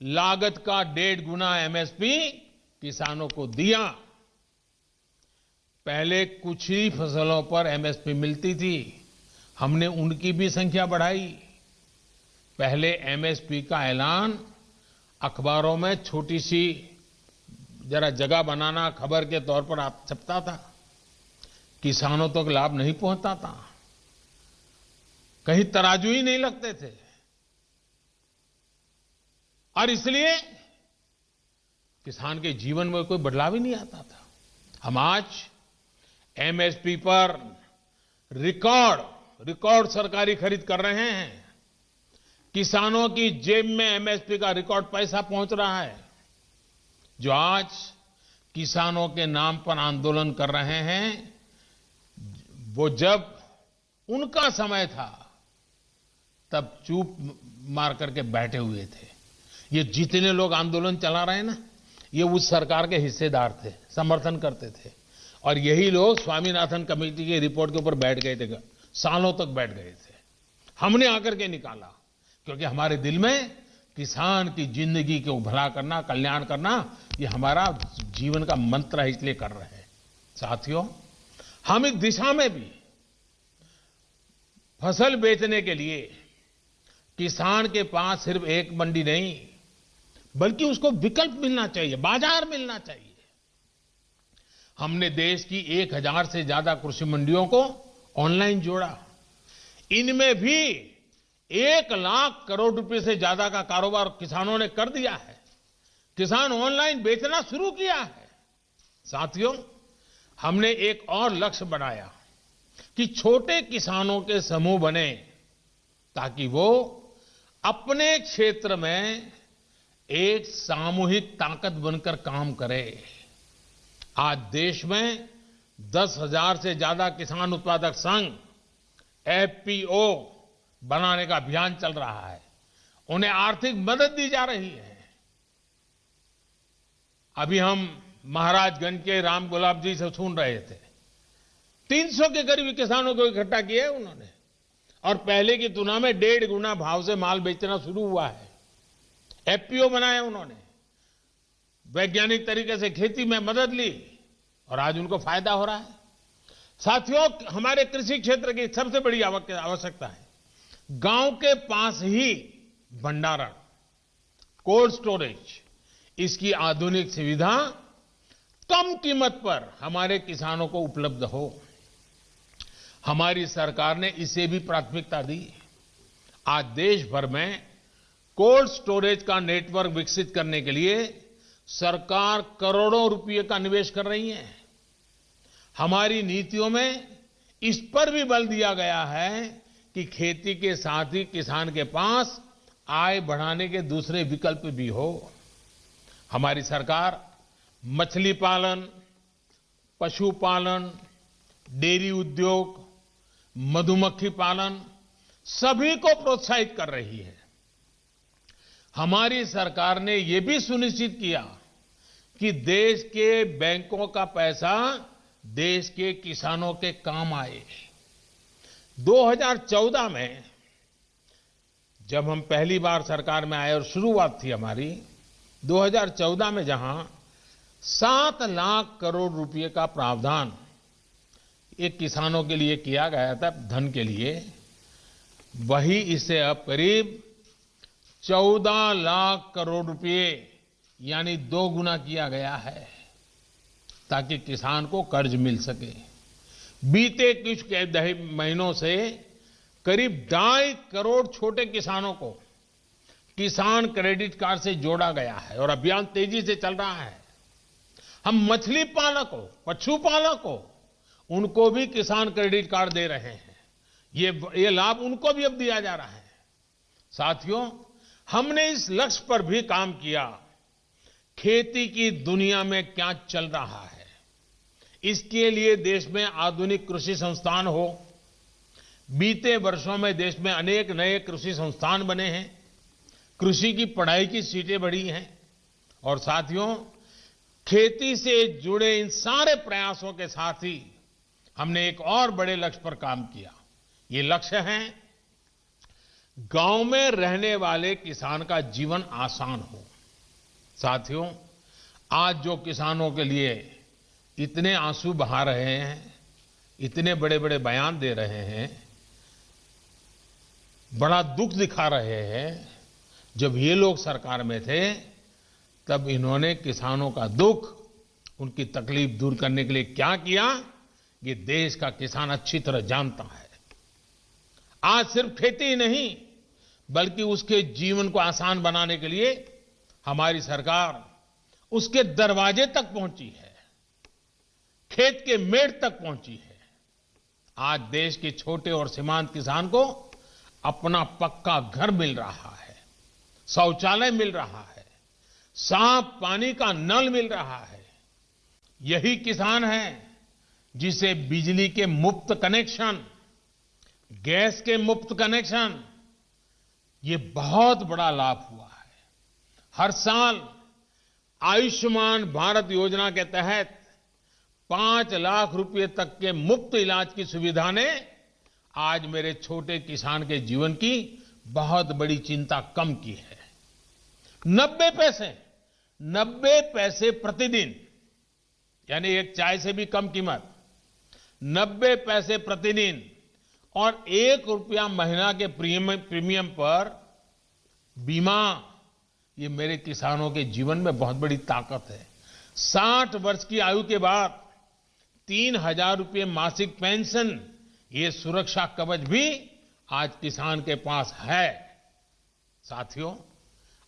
लागत का 1.5 गुना एमएसपी किसानों को दिया। पहले कुछ ही फसलों पर एमएसपी मिलती थी, हमने उनकी भी संख्या बढ़ाई। पहले एमएसपी का ऐलान अखबारों में छोटी सी जरा जगह बनाना खबर के तौर पर छपता था, किसानों तक लाभ नहीं पहुंचता था, कहीं तराजू ही नहीं लगते थे। और इसलिए किसान के जीवन में कोई बदलाव ही नहीं आता था। हम आज एमएसपी पर रिकॉर्ड सरकारी खरीद कर रहे हैं। किसानों की जेब में एमएसपी का रिकॉर्ड पैसा पहुंच रहा है। जो आज किसानों के नाम पर आंदोलन कर रहे हैं, वो जब उनका समय था तब चुप मार करके बैठे हुए थे। ये जितने लोग आंदोलन चला रहे हैं ना, ये उस सरकार के हिस्सेदार थे, समर्थन करते थे। और यही लोग स्वामीनाथन कमेटी की रिपोर्ट के ऊपर बैठ गए थे, सालों तक बैठ गए थे। हमने आकर के निकाला, क्योंकि हमारे दिल में किसान की जिंदगी को भला करना, कल्याण करना, ये हमारा जीवन का मंत्र है, इसलिए कर रहे हैं। साथियों, हम इस दिशा में भी फसल बेचने के लिए किसान के पास सिर्फ एक मंडी नहीं, बल्कि उसको विकल्प मिलना चाहिए, बाजार मिलना चाहिए। हमने देश की 1,000 से ज्यादा कृषि मंडियों को ऑनलाइन जोड़ा। इनमें भी 1 लाख करोड़ रुपए से ज्यादा का कारोबार किसानों ने कर दिया है। किसान ऑनलाइन बेचना शुरू किया है। साथियों, हमने एक और लक्ष्य बनाया कि छोटे किसानों के समूह बने, ताकि वो अपने क्षेत्र में एक सामूहिक ताकत बनकर काम करे। आज देश में 10,000 से ज्यादा किसान उत्पादक संघ एफपीओ बनाने का अभियान चल रहा है। उन्हें आर्थिक मदद दी जा रही है। अभी हम महाराजगंज के राम गुलाब जी से सुन रहे थे, 300 के करीब किसानों को इकट्ठा किया है उन्होंने, और पहले की तुलना में 1.5 गुना भाव से माल बेचना शुरू हुआ है। एफपीओ बनाया उन्होंने, वैज्ञानिक तरीके से खेती में मदद ली और आज उनको फायदा हो रहा है। साथियों, हमारे कृषि क्षेत्र की सबसे बड़ी आवश्यकता है गांव के पास ही भंडारण, कोल्ड स्टोरेज, इसकी आधुनिक सुविधा कम कीमत पर हमारे किसानों को उपलब्ध हो। हमारी सरकार ने इसे भी प्राथमिकता दी। आज देश भर में कोल्ड स्टोरेज का नेटवर्क विकसित करने के लिए सरकार करोड़ों रुपए का निवेश कर रही है। हमारी नीतियों में इस पर भी बल दिया गया है कि खेती के साथ ही किसान के पास आय बढ़ाने के दूसरे विकल्प भी हो। हमारी सरकार मछली पालन, पशुपालन, डेयरी उद्योग, मधुमक्खी पालन सभी को प्रोत्साहित कर रही है। हमारी सरकार ने यह भी सुनिश्चित किया कि देश के बैंकों का पैसा देश के किसानों के काम आए। 2014 में जब हम पहली बार सरकार में आए और शुरुआत थी हमारी, 2014 में जहां 7 लाख करोड़ रुपए का प्रावधान एक किसानों के लिए किया गया था धन के लिए, वही इसे अब करीब 14 लाख करोड़ रुपए यानी 2 गुना किया गया है ताकि किसान को कर्ज मिल सके। बीते कुछ महीनों से करीब 2.5 करोड़ छोटे किसानों को किसान क्रेडिट कार्ड से जोड़ा गया है और अभियान तेजी से चल रहा है। हम मछली पालकों, पशुपालकों उनको भी किसान क्रेडिट कार्ड दे रहे हैं। ये लाभ उनको भी अब दिया जा रहा है। साथियों, हमने इस लक्ष्य पर भी काम किया। खेती की दुनिया में क्या चल रहा है, इसके लिए देश में आधुनिक कृषि संस्थान हो। बीते वर्षों में देश में अनेक नए कृषि संस्थान बने हैं, कृषि की पढ़ाई की सीटें बढ़ी हैं और साथियों, खेती से जुड़े इन सारे प्रयासों के साथ ही हमने एक और बड़े लक्ष्य पर काम किया। ये लक्ष्य है गांव में रहने वाले किसान का जीवन आसान हो। साथियों, आज जो किसानों के लिए इतने आंसू बहा रहे हैं, इतने बड़े बड़े बयान दे रहे हैं, बड़ा दुख दिखा रहे हैं, जब ये लोग सरकार में थे तब इन्होंने किसानों का दुख, उनकी तकलीफ दूर करने के लिए क्या किया, ये देश का किसान अच्छी तरह जानता है। आज सिर्फ खेती ही नहीं बल्कि उसके जीवन को आसान बनाने के लिए हमारी सरकार उसके दरवाजे तक पहुंची है, खेत के मेड़ तक पहुंची है। आज देश के छोटे और सीमांत किसान को अपना पक्का घर मिल रहा है, शौचालय मिल रहा है, साफ पानी का नल मिल रहा है। यही किसान है जिसे बिजली के मुफ्त कनेक्शन, गैस के मुफ्त कनेक्शन, ये बहुत बड़ा लाभ हुआ है। हर साल आयुष्मान भारत योजना के तहत 5 लाख रुपए तक के मुफ्त इलाज की सुविधा ने आज मेरे छोटे किसान के जीवन की बहुत बड़ी चिंता कम की है। 90 पैसे प्रतिदिन, यानी एक चाय से भी कम कीमत, 90 पैसे प्रतिदिन और 1 रुपया महीना के प्रीमियम पर बीमा, ये मेरे किसानों के जीवन में बहुत बड़ी ताकत है। 60 वर्ष की आयु के बाद 3,000 रुपये मासिक पेंशन, ये सुरक्षा कवच भी आज किसान के पास है। साथियों,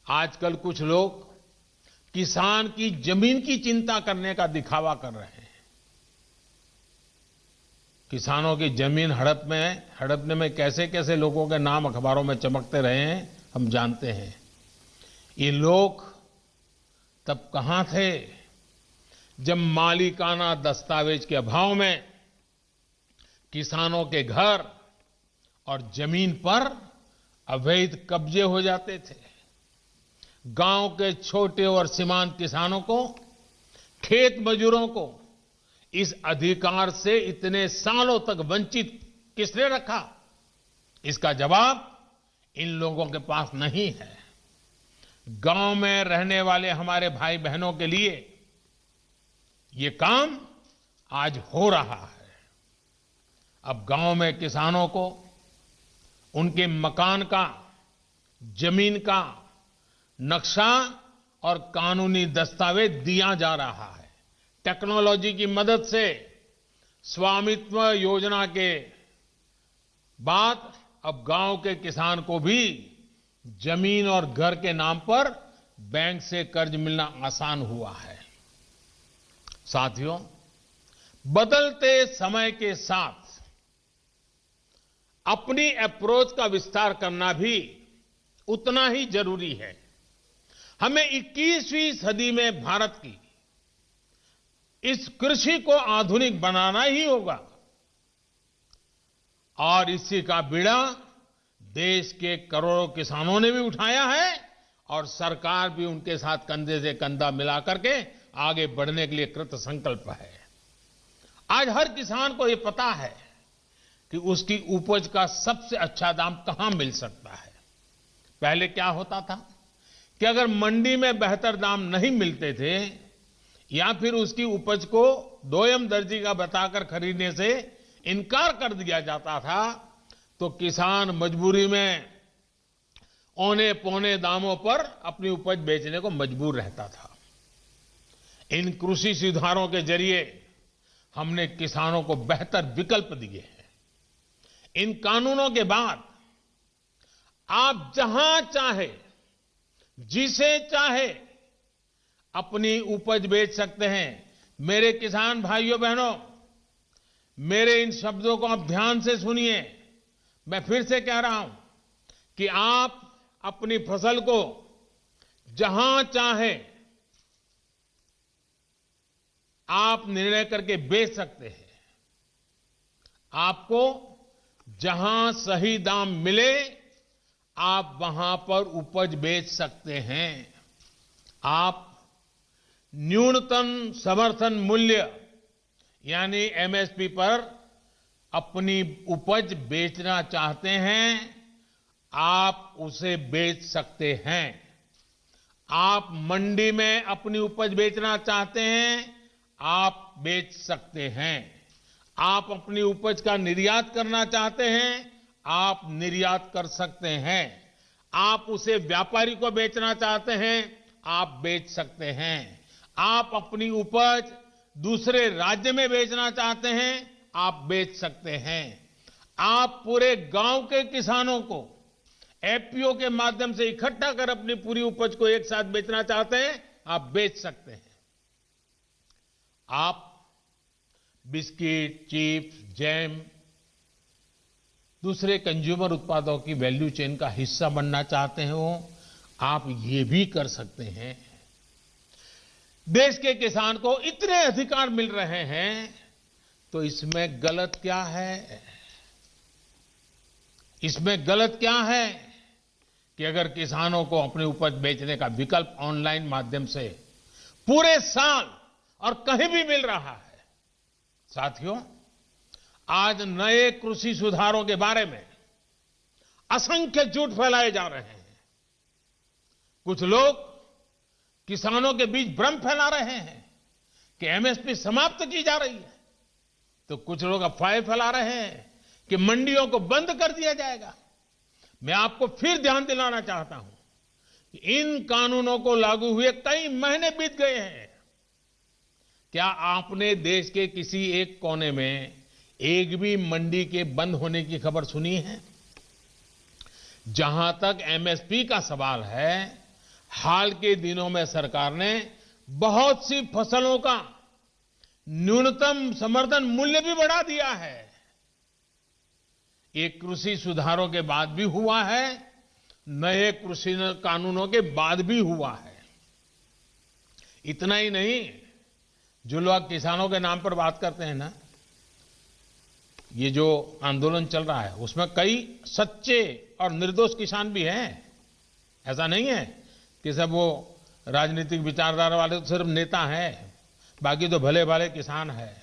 आजकल कुछ लोग किसान की जमीन की चिंता करने का दिखावा कर रहे हैं। किसानों की जमीन हड़पने में कैसे कैसे लोगों के नाम अखबारों में चमकते रहे हैं, हम जानते हैं। ये लोग तब कहां थे जब मालिकाना दस्तावेज के अभाव में किसानों के घर और जमीन पर अवैध कब्जे हो जाते थे। गांव के छोटे और सीमांत किसानों को, खेत मजदूरों को इस अधिकार से इतने सालों तक वंचित किसने रखा? इसका जवाब इन लोगों के पास नहीं है। गांव में रहने वाले हमारे भाई बहनों के लिए ये काम आज हो रहा है। अब गांव में किसानों को उनके मकान का, जमीन का नक्शा और कानूनी दस्तावेज दिया जा रहा है। टेक्नोलॉजी की मदद से स्वामित्व योजना के बाद अब गांव के किसान को भी जमीन और घर के नाम पर बैंक से कर्ज मिलना आसान हुआ है। साथियों, बदलते समय के साथ अपनी अप्रोच का विस्तार करना भी उतना ही जरूरी है। हमें 21वीं सदी में भारत की इस कृषि को आधुनिक बनाना ही होगा और इसी का बीड़ा देश के करोड़ों किसानों ने भी उठाया है और सरकार भी उनके साथ कंधे से कंधा मिला करके आगे बढ़ने के लिए कृत संकल्प है। आज हर किसान को यह पता है कि उसकी उपज का सबसे अच्छा दाम कहां मिल सकता है। पहले क्या होता था कि अगर मंडी में बेहतर दाम नहीं मिलते थे या फिर उसकी उपज को दोयम दर्जी का बताकर खरीदने से इनकार कर दिया जाता था तो किसान मजबूरी में औने पौने दामों पर अपनी उपज बेचने को मजबूर रहता था। इन कृषि सुधारों के जरिए हमने किसानों को बेहतर विकल्प दिए हैं। इन कानूनों के बाद आप जहां चाहे जिसे चाहे अपनी उपज बेच सकते हैं। मेरे किसान भाइयों बहनों, मेरे इन शब्दों को आप ध्यान से सुनिए। मैं फिर से कह रहा हूं कि आप अपनी फसल को जहां चाहे आप निर्णय करके बेच सकते हैं। आपको जहां सही दाम मिले आप वहां पर उपज बेच सकते हैं। आप न्यूनतम समर्थन मूल्य यानी एमएसपी पर अपनी उपज बेचना चाहते हैं, आप उसे बेच सकते हैं। आप मंडी में अपनी उपज बेचना चाहते हैं, आप बेच सकते हैं। आप अपनी उपज का निर्यात करना चाहते हैं, आप निर्यात कर सकते हैं। आप उसे व्यापारी को बेचना चाहते हैं, आप बेच सकते हैं। आप अपनी उपज दूसरे राज्य में बेचना चाहते हैं, आप बेच सकते हैं। आप पूरे गांव के किसानों को एफपीओ के माध्यम से इकट्ठा कर अपनी पूरी उपज को एक साथ बेचना चाहते हैं, आप बेच सकते हैं। आप बिस्किट, चिप्स, जैम, दूसरे कंज्यूमर उत्पादों की वैल्यू चेन का हिस्सा बनना चाहते हो, आप ये भी कर सकते हैं। देश के किसान को इतने अधिकार मिल रहे हैं तो इसमें गलत क्या है? इसमें गलत क्या है कि अगर किसानों को अपनी उपज बेचने का विकल्प ऑनलाइन माध्यम से पूरे साल और कहीं भी मिल रहा है। साथियों, आज नए कृषि सुधारों के बारे में असंख्य झूठ फैलाए जा रहे हैं। कुछ लोग किसानों के बीच भ्रम फैला रहे हैं कि एमएसपी समाप्त की जा रही है, तो कुछ लोग अफवाहें फैला रहे हैं कि मंडियों को बंद कर दिया जाएगा। मैं आपको फिर ध्यान दिलाना चाहता हूं कि इन कानूनों को लागू हुए कई महीने बीत गए हैं। क्या आपने देश के किसी एक कोने में एक भी मंडी के बंद होने की खबर सुनी है? जहां तक एमएसपी का सवाल है, हाल के दिनों में सरकार ने बहुत सी फसलों का न्यूनतम समर्थन मूल्य भी बढ़ा दिया है। ये कृषि सुधारों के बाद भी हुआ है, नए कृषि कानूनों के बाद भी हुआ है। इतना ही नहीं, जो लोग किसानों के नाम पर बात करते हैं ना, ये जो आंदोलन चल रहा है उसमें कई सच्चे और निर्दोष किसान भी हैं। ऐसा नहीं है कि सब वो राजनीतिक विचारधारा वाले तो सिर्फ नेता हैं, बाकी तो भले भाले किसान हैं।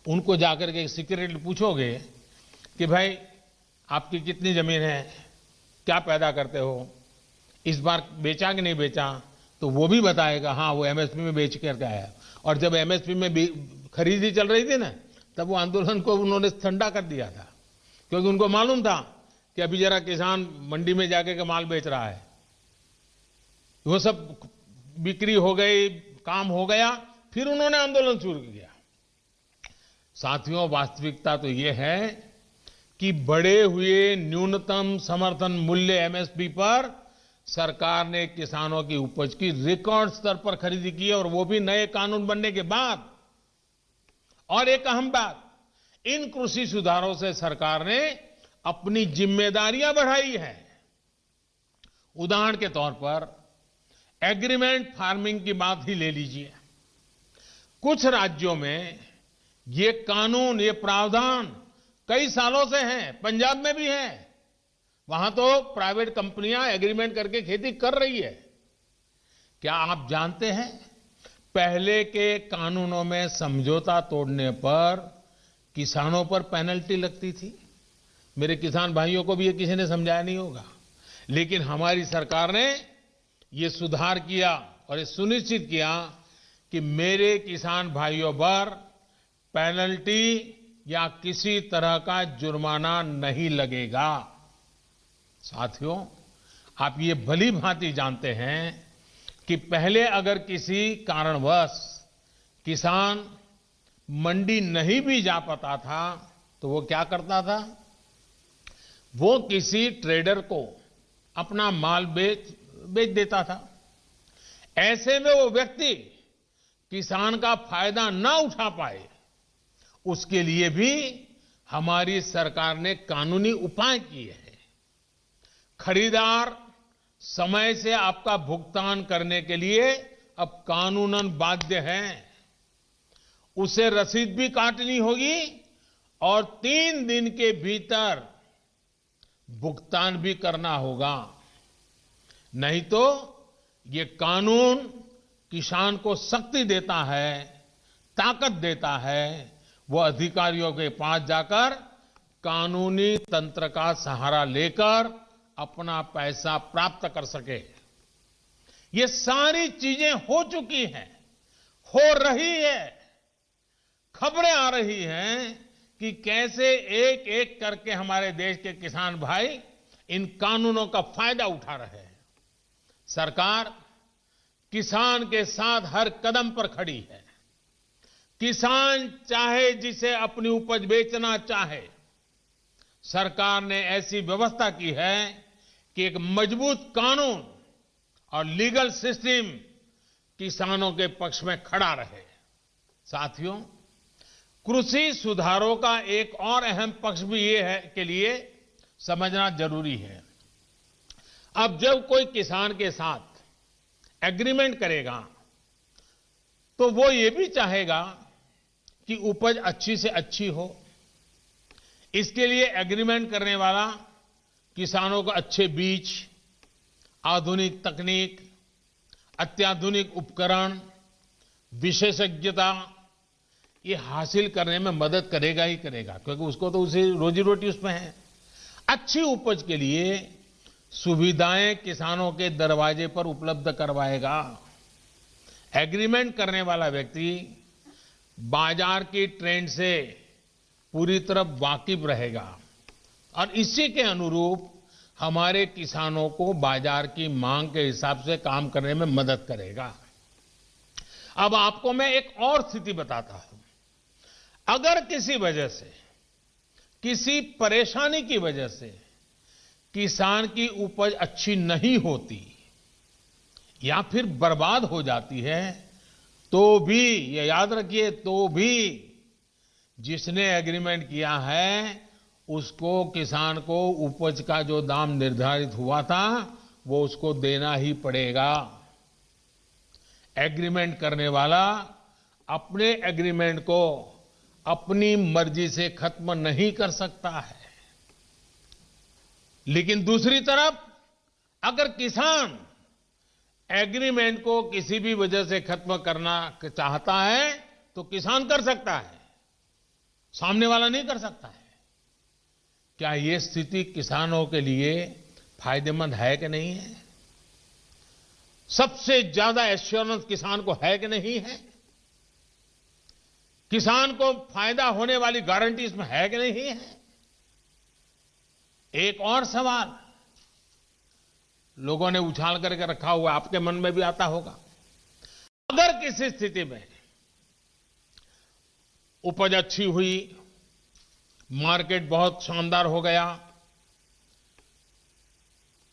उनको जाकर के सीक्रेटली पूछोगे कि भाई आपकी कितनी जमीन है, क्या पैदा करते हो, इस बार बेचा कि नहीं बेचा, तो वो भी बताएगा हाँ वो एमएसपी में बेच करके आया। और जब एमएसपी में खरीदी चल रही थी ना, तब वो आंदोलन को उन्होंने ठंडा कर दिया था, क्योंकि उनको मालूम था कि अभी जरा किसान मंडी में जाके के माल बेच रहा है। वो सब बिक्री हो गई, काम हो गया, फिर उन्होंने आंदोलन शुरू किया। साथियों, वास्तविकता तो ये है कि बढ़े हुए न्यूनतम समर्थन मूल्य एमएसपी पर सरकार ने किसानों की उपज की रिकॉर्ड स्तर पर खरीदी की है, और वो भी नए कानून बनने के बाद। और एक अहम बात, इन कृषि सुधारों से सरकार ने अपनी जिम्मेदारियां बढ़ाई है। उदाहरण के तौर पर एग्रीमेंट फार्मिंग की बात ही ले लीजिए। कुछ राज्यों में ये कानून, ये प्रावधान कई सालों से है, पंजाब में भी है। वहां तो प्राइवेट कंपनियां एग्रीमेंट करके खेती कर रही है। क्या आप जानते हैं, पहले के कानूनों में समझौता तोड़ने पर किसानों पर पेनल्टी लगती थी। मेरे किसान भाइयों को भी ये किसी ने समझाया नहीं होगा, लेकिन हमारी सरकार ने ये सुधार किया और ये सुनिश्चित किया कि मेरे किसान भाइयों पर पेनल्टी या किसी तरह का जुर्माना नहीं लगेगा। साथियों, आप ये भली भांति जानते हैं कि पहले अगर किसी कारणवश किसान मंडी नहीं भी जा पाता था तो वो क्या करता था, वो किसी ट्रेडर को अपना माल बेच देता था। ऐसे में वो व्यक्ति किसान का फायदा ना उठा पाए, उसके लिए भी हमारी सरकार ने कानूनी उपाय किए हैं। खरीदार समय से आपका भुगतान करने के लिए अब कानूनन बाध्य है। उसे रसीद भी काटनी होगी और 3 दिन के भीतर भुगतान भी करना होगा। नहीं तो ये कानून किसान को शक्ति देता है, ताकत देता है, वो अधिकारियों के पास जाकर कानूनी तंत्र का सहारा लेकर अपना पैसा प्राप्त कर सके। ये सारी चीजें हो चुकी हैं, हो रही है। खबरें आ रही हैं कि कैसे एक एक करके हमारे देश के किसान भाई इन कानूनों का फायदा उठा रहे हैं। सरकार किसान के साथ हर कदम पर खड़ी है। किसान चाहे जिसे अपनी उपज बेचना चाहे, सरकार ने ऐसी व्यवस्था की है कि एक मजबूत कानून और लीगल सिस्टम किसानों के पक्ष में खड़ा रहे। साथियों, कृषि सुधारों का एक और अहम पक्ष भी ये है के लिए समझना जरूरी है। अब जब कोई किसान के साथ एग्रीमेंट करेगा तो वो ये भी चाहेगा कि उपज अच्छी से अच्छी हो। इसके लिए एग्रीमेंट करने वाला किसानों को अच्छे बीज, आधुनिक तकनीक, अत्याधुनिक उपकरण, विशेषज्ञता ये हासिल करने में मदद करेगा ही करेगा, क्योंकि उसको तो उसे रोजी रोटी उसमें है। अच्छी उपज के लिए सुविधाएं किसानों के दरवाजे पर उपलब्ध करवाएगा। एग्रीमेंट करने वाला व्यक्ति बाजार की ट्रेंड से पूरी तरह वाकिफ रहेगा और इसी के अनुरूप हमारे किसानों को बाजार की मांग के हिसाब से काम करने में मदद करेगा। अब आपको मैं एक और स्थिति बताता हूं। अगर किसी वजह से, किसी परेशानी की वजह से किसान की उपज अच्छी नहीं होती या फिर बर्बाद हो जाती है, तो भी ये याद रखिए, तो भी जिसने एग्रीमेंट किया है उसको, किसान को उपज का जो दाम निर्धारित हुआ था वो उसको देना ही पड़ेगा। एग्रीमेंट करने वाला अपने एग्रीमेंट को अपनी मर्जी से खत्म नहीं कर सकता है। लेकिन दूसरी तरफ अगर किसान एग्रीमेंट को किसी भी वजह से खत्म करना चाहता है तो किसान कर सकता है, सामने वाला नहीं कर सकता है। क्या ये स्थिति किसानों के लिए फायदेमंद है कि नहीं है? सबसे ज्यादा एश्योरेंस किसान को है कि नहीं है? किसान को फायदा होने वाली गारंटी इसमें है कि नहीं है? एक और सवाल लोगों ने उछाल करके रखा हुआ, आपके मन में भी आता होगा। अगर किसी स्थिति में उपज अच्छी हुई, मार्केट बहुत शानदार हो गया,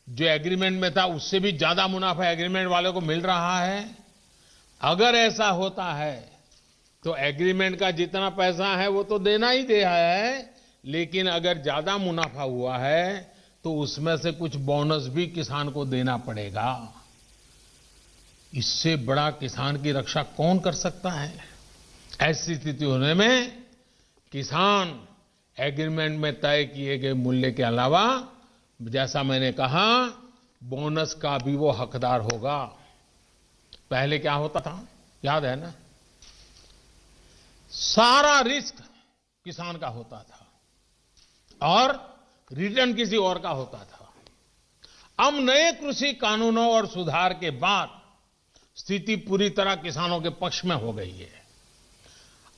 जो एग्रीमेंट में था उससे भी ज्यादा मुनाफा एग्रीमेंट वाले को मिल रहा है, अगर ऐसा होता है तो एग्रीमेंट का जितना पैसा है वो तो देना ही दे है, लेकिन अगर ज्यादा मुनाफा हुआ है तो उसमें से कुछ बोनस भी किसान को देना पड़ेगा। इससे बड़ा किसान की रक्षा कौन कर सकता है? ऐसी स्थिति होने में किसान एग्रीमेंट में तय किए गए मूल्य के अलावा, जैसा मैंने कहा, बोनस का भी वो हकदार होगा। पहले क्या होता था, याद है ना? सारा रिस्क किसान का होता था और रिटर्न किसी और का होता था। अब नए कृषि कानूनों और सुधार के बाद स्थिति पूरी तरह किसानों के पक्ष में हो गई है।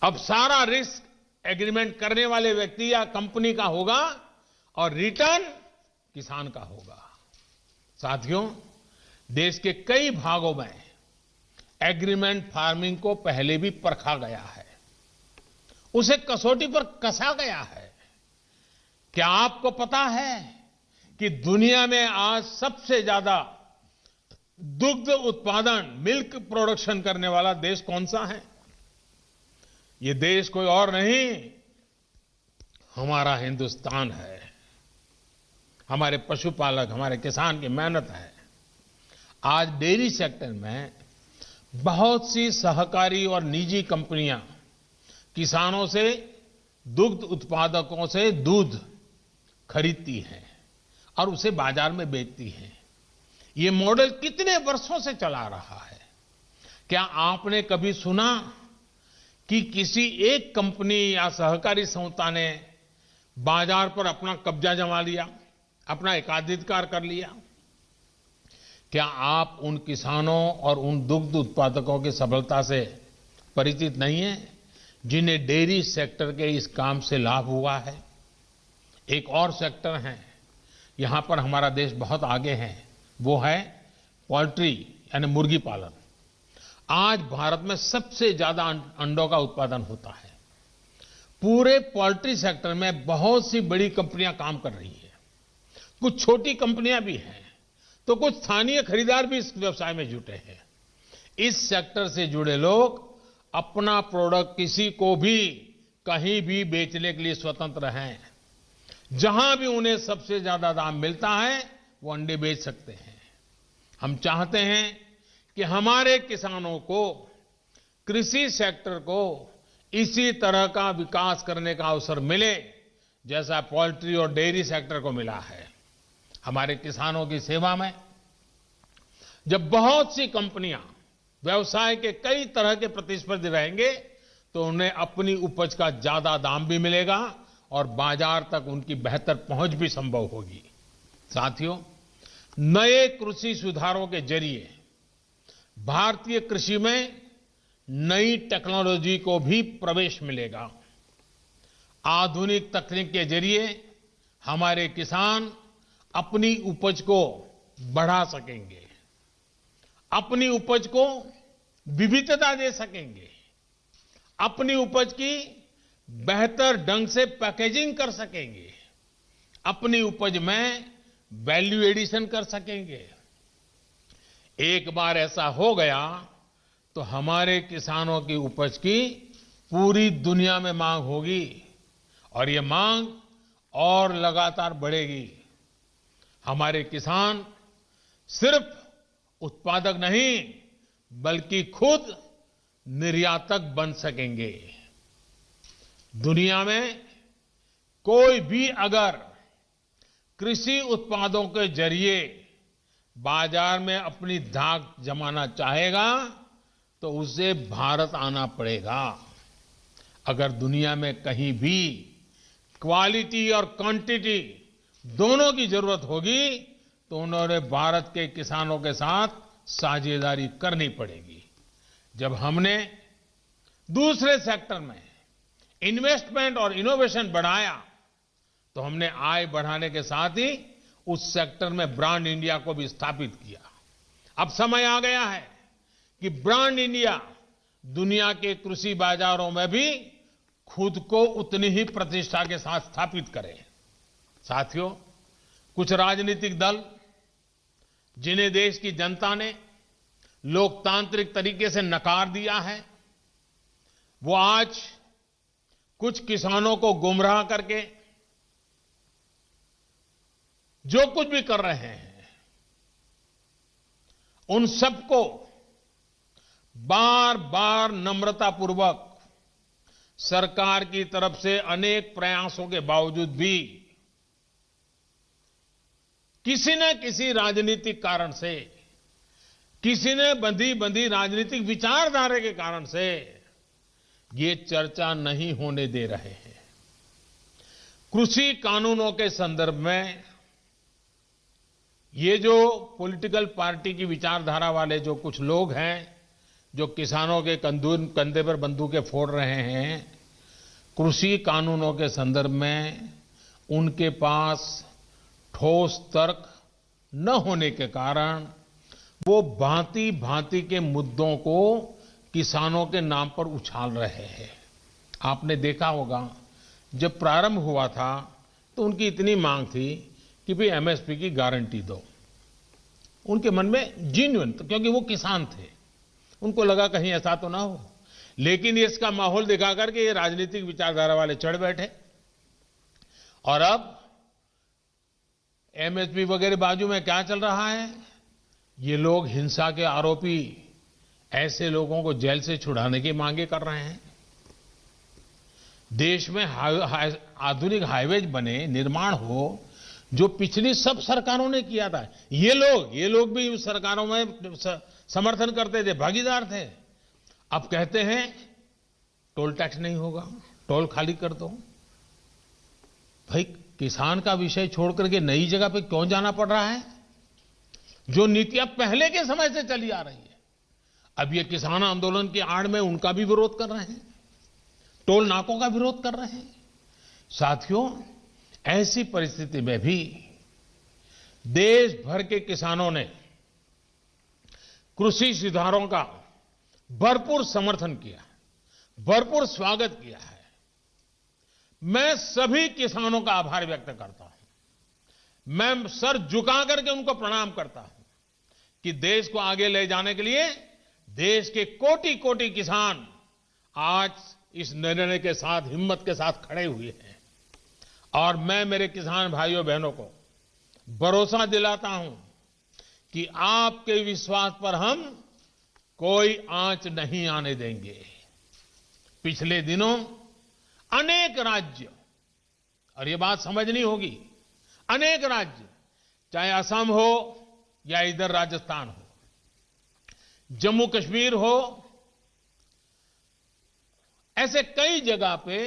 अब सारा रिस्क एग्रीमेंट करने वाले व्यक्ति या कंपनी का होगा और रिटर्न किसान का होगा। साथियों, देश के कई भागों में एग्रीमेंट फार्मिंग को पहले भी परखा गया है, उसे कसौटी पर कसा गया है। क्या आपको पता है कि दुनिया में आज सबसे ज्यादा दुग्ध उत्पादन, मिल्क प्रोडक्शन करने वाला देश कौन सा है? ये देश कोई और नहीं, हमारा हिंदुस्तान है। हमारे पशुपालक, हमारे किसान की मेहनत है। आज डेयरी सेक्टर में बहुत सी सहकारी और निजी कंपनियां किसानों से, दुग्ध उत्पादकों से दूध खरीदती हैं और उसे बाजार में बेचती हैं। ये मॉडल कितने वर्षों से चला रहा है। क्या आपने कभी सुना कि किसी एक कंपनी या सहकारी संस्था ने बाजार पर अपना कब्जा जमा लिया, अपना एकाधिकार कर लिया? क्या आप उन किसानों और उन दुग्ध उत्पादकों की सफलता से परिचित नहीं हैं जिन्हें डेयरी सेक्टर के इस काम से लाभ हुआ है? एक और सेक्टर है, यहां पर हमारा देश बहुत आगे है, वो है पोल्ट्री यानी मुर्गी पालन। आज भारत में सबसे ज्यादा अंडों का उत्पादन होता है। पूरे पोल्ट्री सेक्टर में बहुत सी बड़ी कंपनियां काम कर रही है, कुछ छोटी कंपनियां भी हैं, तो कुछ स्थानीय खरीदार भी इस व्यवसाय में जुटे हैं। इस सेक्टर से जुड़े लोग अपना प्रोडक्ट किसी को भी कहीं भी बेचने के लिए स्वतंत्र हैं। जहां भी उन्हें सबसे ज्यादा दाम मिलता है वो अंडे बेच सकते हैं। हम चाहते हैं कि हमारे किसानों को, कृषि सेक्टर को इसी तरह का विकास करने का अवसर मिले जैसा पोल्ट्री और डेयरी सेक्टर को मिला है। हमारे किसानों की सेवा में जब बहुत सी कंपनियां व्यवसाय के कई तरह के प्रतिस्पर्धी रहेंगे तो उन्हें अपनी उपज का ज्यादा दाम भी मिलेगा और बाजार तक उनकी बेहतर पहुंच भी संभव होगी। साथियों, नए कृषि सुधारों के जरिए भारतीय कृषि में नई टेक्नोलॉजी को भी प्रवेश मिलेगा। आधुनिक तकनीक के जरिए हमारे किसान अपनी उपज को बढ़ा सकेंगे, अपनी उपज को विविधता दे सकेंगे, अपनी उपज की बेहतर ढंग से पैकेजिंग कर सकेंगे, अपनी उपज में वैल्यू एडिशन कर सकेंगे। एक बार ऐसा हो गया तो हमारे किसानों की उपज की पूरी दुनिया में मांग होगी और ये मांग और लगातार बढ़ेगी। हमारे किसान सिर्फ उत्पादक नहीं बल्कि खुद निर्यातक बन सकेंगे। दुनिया में कोई भी अगर कृषि उत्पादों के जरिए बाजार में अपनी धाक जमाना चाहेगा तो उसे भारत आना पड़ेगा। अगर दुनिया में कहीं भी क्वालिटी और क्वांटिटी दोनों की जरूरत होगी तो उन्होंने भारत के किसानों के साथ साझेदारी करनी पड़ेगी। जब हमने दूसरे सेक्टर में इन्वेस्टमेंट और इनोवेशन बढ़ाया तो हमने आय बढ़ाने के साथ ही उस सेक्टर में ब्रांड इंडिया को भी स्थापित किया। अब समय आ गया है कि ब्रांड इंडिया दुनिया के कृषि बाजारों में भी खुद को उतनी ही प्रतिष्ठा के साथ स्थापित करे। साथियों, कुछ राजनीतिक दल जिन्हें देश की जनता ने लोकतांत्रिक तरीके से नकार दिया है, वो आज कुछ किसानों को गुमराह करके जो कुछ भी कर रहे हैं, उन सबको बार बार नम्रतापूर्वक सरकार की तरफ से अनेक प्रयासों के बावजूद भी किसी न किसी राजनीतिक कारण से, किसी ने बंधी राजनीतिक विचारधारा के कारण से ये चर्चा नहीं होने दे रहे हैं। कृषि कानूनों के संदर्भ में ये जो पॉलिटिकल पार्टी की विचारधारा वाले जो कुछ लोग हैं, जो किसानों के कंधे पर बंदूकें फोड़ रहे हैं, कृषि कानूनों के संदर्भ में उनके पास ठोस तर्क न होने के कारण वो भांति भांति के मुद्दों को किसानों के नाम पर उछाल रहे हैं। आपने देखा होगा जब प्रारंभ हुआ था तो उनकी इतनी मांग थी कि भाई एमएसपी की गारंटी दो। उनके मन में जेन्युइन, क्योंकि वो किसान थे, उनको लगा कहीं ऐसा तो ना हो। लेकिन इसका माहौल दिखा करके ये राजनीतिक विचारधारा वाले चढ़ बैठे और अब एमएसपी वगैरह बाजू में क्या चल रहा है, ये लोग हिंसा के आरोपी ऐसे लोगों को जेल से छुड़ाने की मांगे कर रहे हैं। देश में आधुनिक हाईवेज बने, निर्माण हो, जो पिछली सब सरकारों ने किया था। ये लोग भी उस सरकारों में समर्थन करते थे, भागीदार थे। अब कहते हैं टोल टैक्स नहीं होगा, टोल खाली कर दो। भाई किसान का विषय छोड़ करके नई जगह पे क्यों जाना पड़ रहा है? जो नीतियां पहले के समय से चली आ रही है, अब ये किसान आंदोलन की आड़ में उनका भी विरोध कर रहे हैं, टोल नाकों का विरोध कर रहे हैं। साथियों, ऐसी परिस्थिति में भी देश भर के किसानों ने कृषि सुधारों का भरपूर समर्थन किया, भरपूर स्वागत किया है। मैं सभी किसानों का आभार व्यक्त करता हूं। मैं सर झुका करके उनको प्रणाम करता हूं कि देश को आगे ले जाने के लिए देश के कोटि कोटि किसान आज इस निर्णय के साथ, हिम्मत के साथ खड़े हुए हैं। और मैं मेरे किसान भाइयों बहनों को भरोसा दिलाता हूं कि आपके विश्वास पर हम कोई आंच नहीं आने देंगे। पिछले दिनों अनेक राज्य, और ये बात समझनी होगी, अनेक राज्य, चाहे असम हो या इधर राजस्थान हो, जम्मू कश्मीर हो, ऐसे कई जगह पे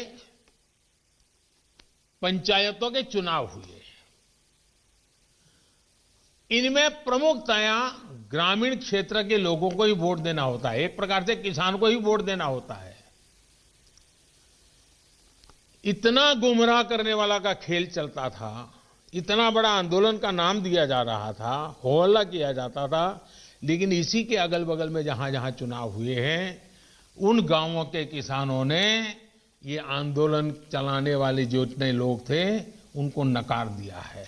पंचायतों के चुनाव हुए। इनमें प्रमुखतया ग्रामीण क्षेत्र के लोगों को ही वोट देना होता है, एक प्रकार से किसान को ही वोट देना होता है। इतना गुमराह करने वाला का खेल चलता था, इतना बड़ा आंदोलन का नाम दिया जा रहा था, हो हल्ला किया जाता था, लेकिन इसी के अगल बगल में जहां जहां चुनाव हुए हैं, उन गांवों के किसानों ने ये आंदोलन चलाने वाले जो इतने लोग थे उनको नकार दिया है,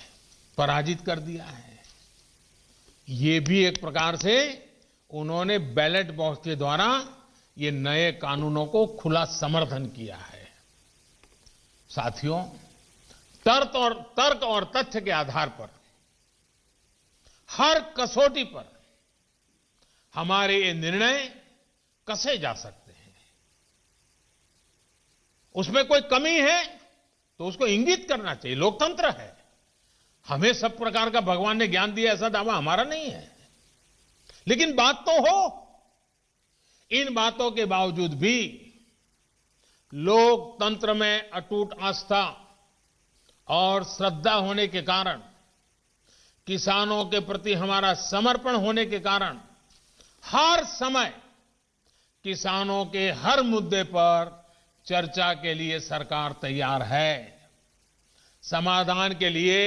पराजित कर दिया है। ये भी एक प्रकार से उन्होंने बैलेट बॉक्स के द्वारा ये नए कानूनों को खुला समर्थन किया है। साथियों, तर्क और तथ्य के आधार पर, हर कसौटी पर हमारे ये निर्णय कसे जा सकते हैं। उसमें कोई कमी है तो उसको इंगित करना चाहिए, लोकतंत्र है। हमें सब प्रकार का भगवान ने ज्ञान दिया ऐसा दावा हमारा नहीं है, लेकिन बात तो हो। इन बातों के बावजूद भी लोकतंत्र में अटूट आस्था और श्रद्धा होने के कारण, किसानों के प्रति हमारा समर्पण होने के कारण, हर समय किसानों के हर मुद्दे पर चर्चा के लिए सरकार तैयार है। समाधान के लिए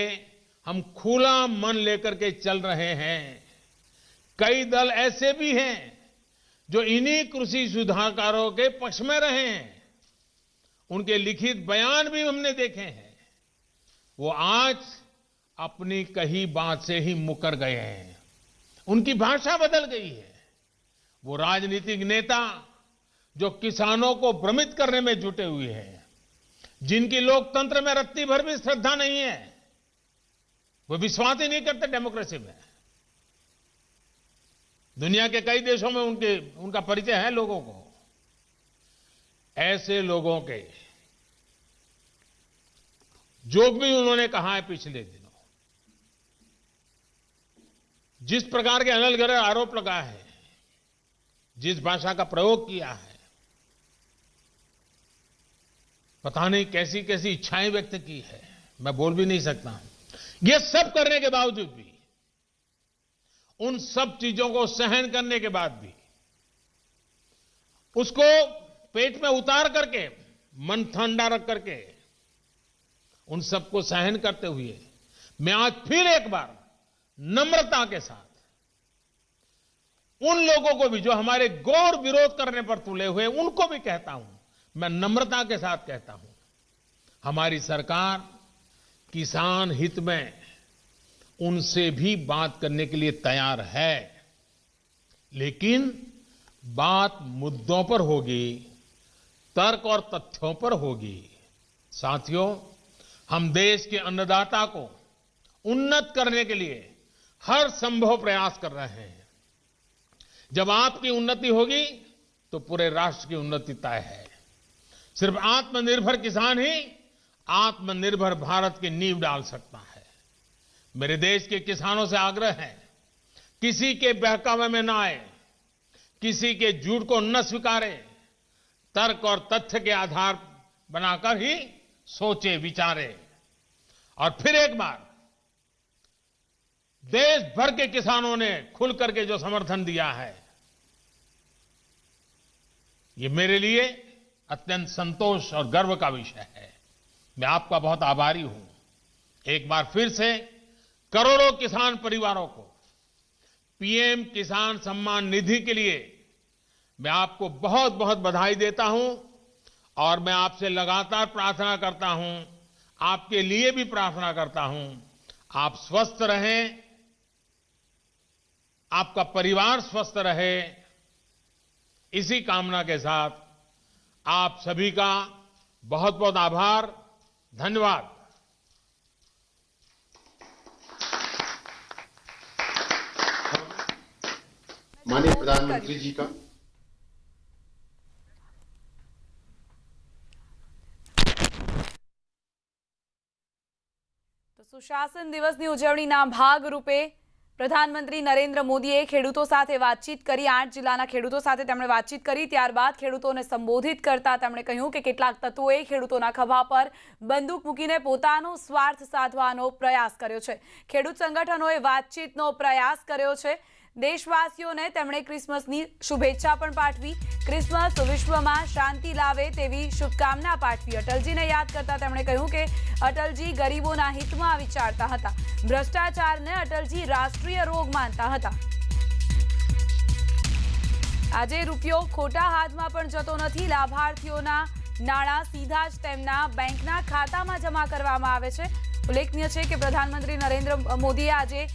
हम खुला मन लेकर के चल रहे हैं। कई दल ऐसे भी हैं जो इन्हीं कृषि सुधारकारों के पक्ष में रहे हैं। उनके लिखित बयान भी हमने देखे हैं। वो आज अपनी कही बात से ही मुकर गए हैं, उनकी भाषा बदल गई है। वो राजनीतिक नेता जो किसानों को भ्रमित करने में जुटे हुए हैं, जिनकी लोकतंत्र में रत्ती भर भी श्रद्धा नहीं है, वो विश्वास ही नहीं करते डेमोक्रेसी में। दुनिया के कई देशों में उनका परिचय है लोगों को। ऐसे लोगों के जो भी उन्होंने कहा है पिछले दिनों, जिस प्रकार के अनलगढ़ आरोप लगाए हैं, जिस भाषा का प्रयोग किया है, पता नहीं कैसी कैसी इच्छाएं व्यक्त की है, मैं बोल भी नहीं सकता हूं। ये सब करने के बावजूद भी, उन सब चीजों को सहन करने के बाद भी, उसको पेट में उतार करके, मन ठंडा रख करके, उन सबको सहन करते हुए मैं आज फिर एक बार नम्रता के साथ उन लोगों को भी जो हमारे घोर विरोध करने पर तुले हुए, उनको भी कहता हूं, मैं नम्रता के साथ कहता हूं, हमारी सरकार किसान हित में उनसे भी बात करने के लिए तैयार है, लेकिन बात मुद्दों पर होगी, तर्क और तथ्यों पर होगी। साथियों, हम देश के अन्नदाता को उन्नत करने के लिए हर संभव प्रयास कर रहे हैं। जब आपकी उन्नति होगी तो पूरे राष्ट्र की उन्नति तय है। सिर्फ आत्मनिर्भर किसान ही आत्मनिर्भर भारत की नींव डाल सकता है। मेरे देश के किसानों से आग्रह है, किसी के बहकावे में ना आए, किसी के झूठ को न स्वीकारे, तर्क और तथ्य के आधार बनाकर ही सोचे विचारे। और फिर एक बार देश भर के किसानों ने खुल करके जो समर्थन दिया है, ये मेरे लिए अत्यंत संतोष और गर्व का विषय है। मैं आपका बहुत आभारी हूं। एक बार फिर से करोड़ों किसान परिवारों को पीएम किसान सम्मान निधि के लिए मैं आपको बहुत बहुत बधाई देता हूं और मैं आपसे लगातार प्रार्थना करता हूं, आपके लिए भी प्रार्थना करता हूं, आप स्वस्थ रहें, आपका परिवार स्वस्थ रहे, इसी कामना के साथ आप सभी का बहुत बहुत आभार, धन्यवाद। माननीय प्रधानमंत्री जी का સુશાસન દિવસની ઉજવણીના ભાગરૂપે પ્રધાનમંત્રી નરેન્દ્ર મોદીએ ખેડૂતો સાથે વાતચીત કરી। 8 જિલ્લાના ખેડૂતો સાથે તેમણે વાતચીત કરી। ત્યારબાદ ખેડૂતોને સંબોધિત કરતા તેમણે કહ્યું કે કેટલાક તત્વોએ ખેડૂતોના ખભા પર બંદૂક મૂકીને પોતાનો સ્વાર્થ સાધવાનો પ્રયાસ કર્યો છે। ખેડૂત સંગઠનોએ વાતચીતનો પ્રયાસ કર્યો છે। દેશવાસીઓને તેમણે ક્રિસમસની શુભેચ્છા પણ પાઠવી। ક્રિસમસ વિશ્વમાં શાંતિ લાવે તેવી શુભકામના પાઠવી। અટલજીને યાદ કરતા તેમણે કહ્યું કે અટલજી ગરીબોના હિતમાં વિચારતા હતા। ભ્રષ્ટાચારને અટલજી રાષ્ટ્રીય રોગ માનતા હતા। આજે રૂપિયો ખોટા હાથમાં પણ જતો નથી। લાભાર્થીઓના નાણાં सीधा ज તેમના બેંકના ખાતામાં જમા કરવામાં આવે છે। ઉલ્લેખનીય છે કે પ્રધાનમંત્રી નરેન્દ્ર મોદીએ આજે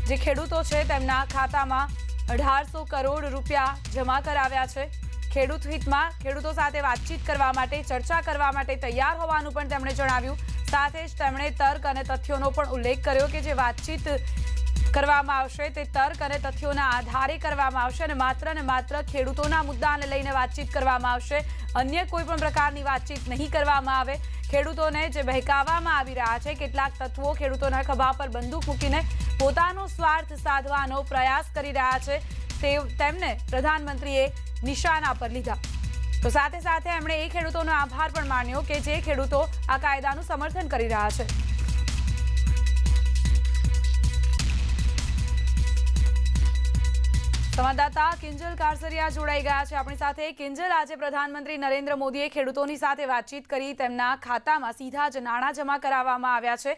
જે ખેડૂતો છે તેમના ખાતામાં 1800 કરોડ રૂપિયા જમા કરાવ્યા છે। ખેડૂત હિતમાં ખેડૂતો સાથે વાતચીત કરવા માટે, ચર્ચા કરવા માટે તૈયાર હોવાનું પણ તેમણે જણાવ્યું। સાથે જ તેમણે તર્ક અને તથ્યોનો પણ ઉલ્લેખ કર્યો કે જે વાતચીત કરવામાં આવશે તે તર્ક અને તથ્યોના આધારે કરવામાં આવશે અને માત્ર ખેડૂતોના મુદ્દાને લઈને વાતચીત કરવામાં આવશે। अन्य कोई पण प्रकारनी वातचीत नहीं करवामां आवे। खेडूतोने जे बहकावामां आवी रह्या छे, केटलाक तत्वो खेडूतोना खभा पर बंदूक मूकीने पोतानो स्वार्थ साधवानो प्रयास करी रह्या छे, तेमने प्रधानमंत्रीए निशाना पर लीधा। तो साथे साथे एमणे ए खेडूतोनो आभार पण मान्यो के जे खेडूतो आ कायदानुं समर्थन करी रह्या छे। संवाददाता किंजल कारसरिया जोड़ाई गया है अपनी साथे। किंजल, आज प्रधानमंत्री नरेंद्र मोदीए खेडूतोनी साथे वातचीत करी, तेमना खातामां सीधा ज नाणां जमा कराववामां आव्या छे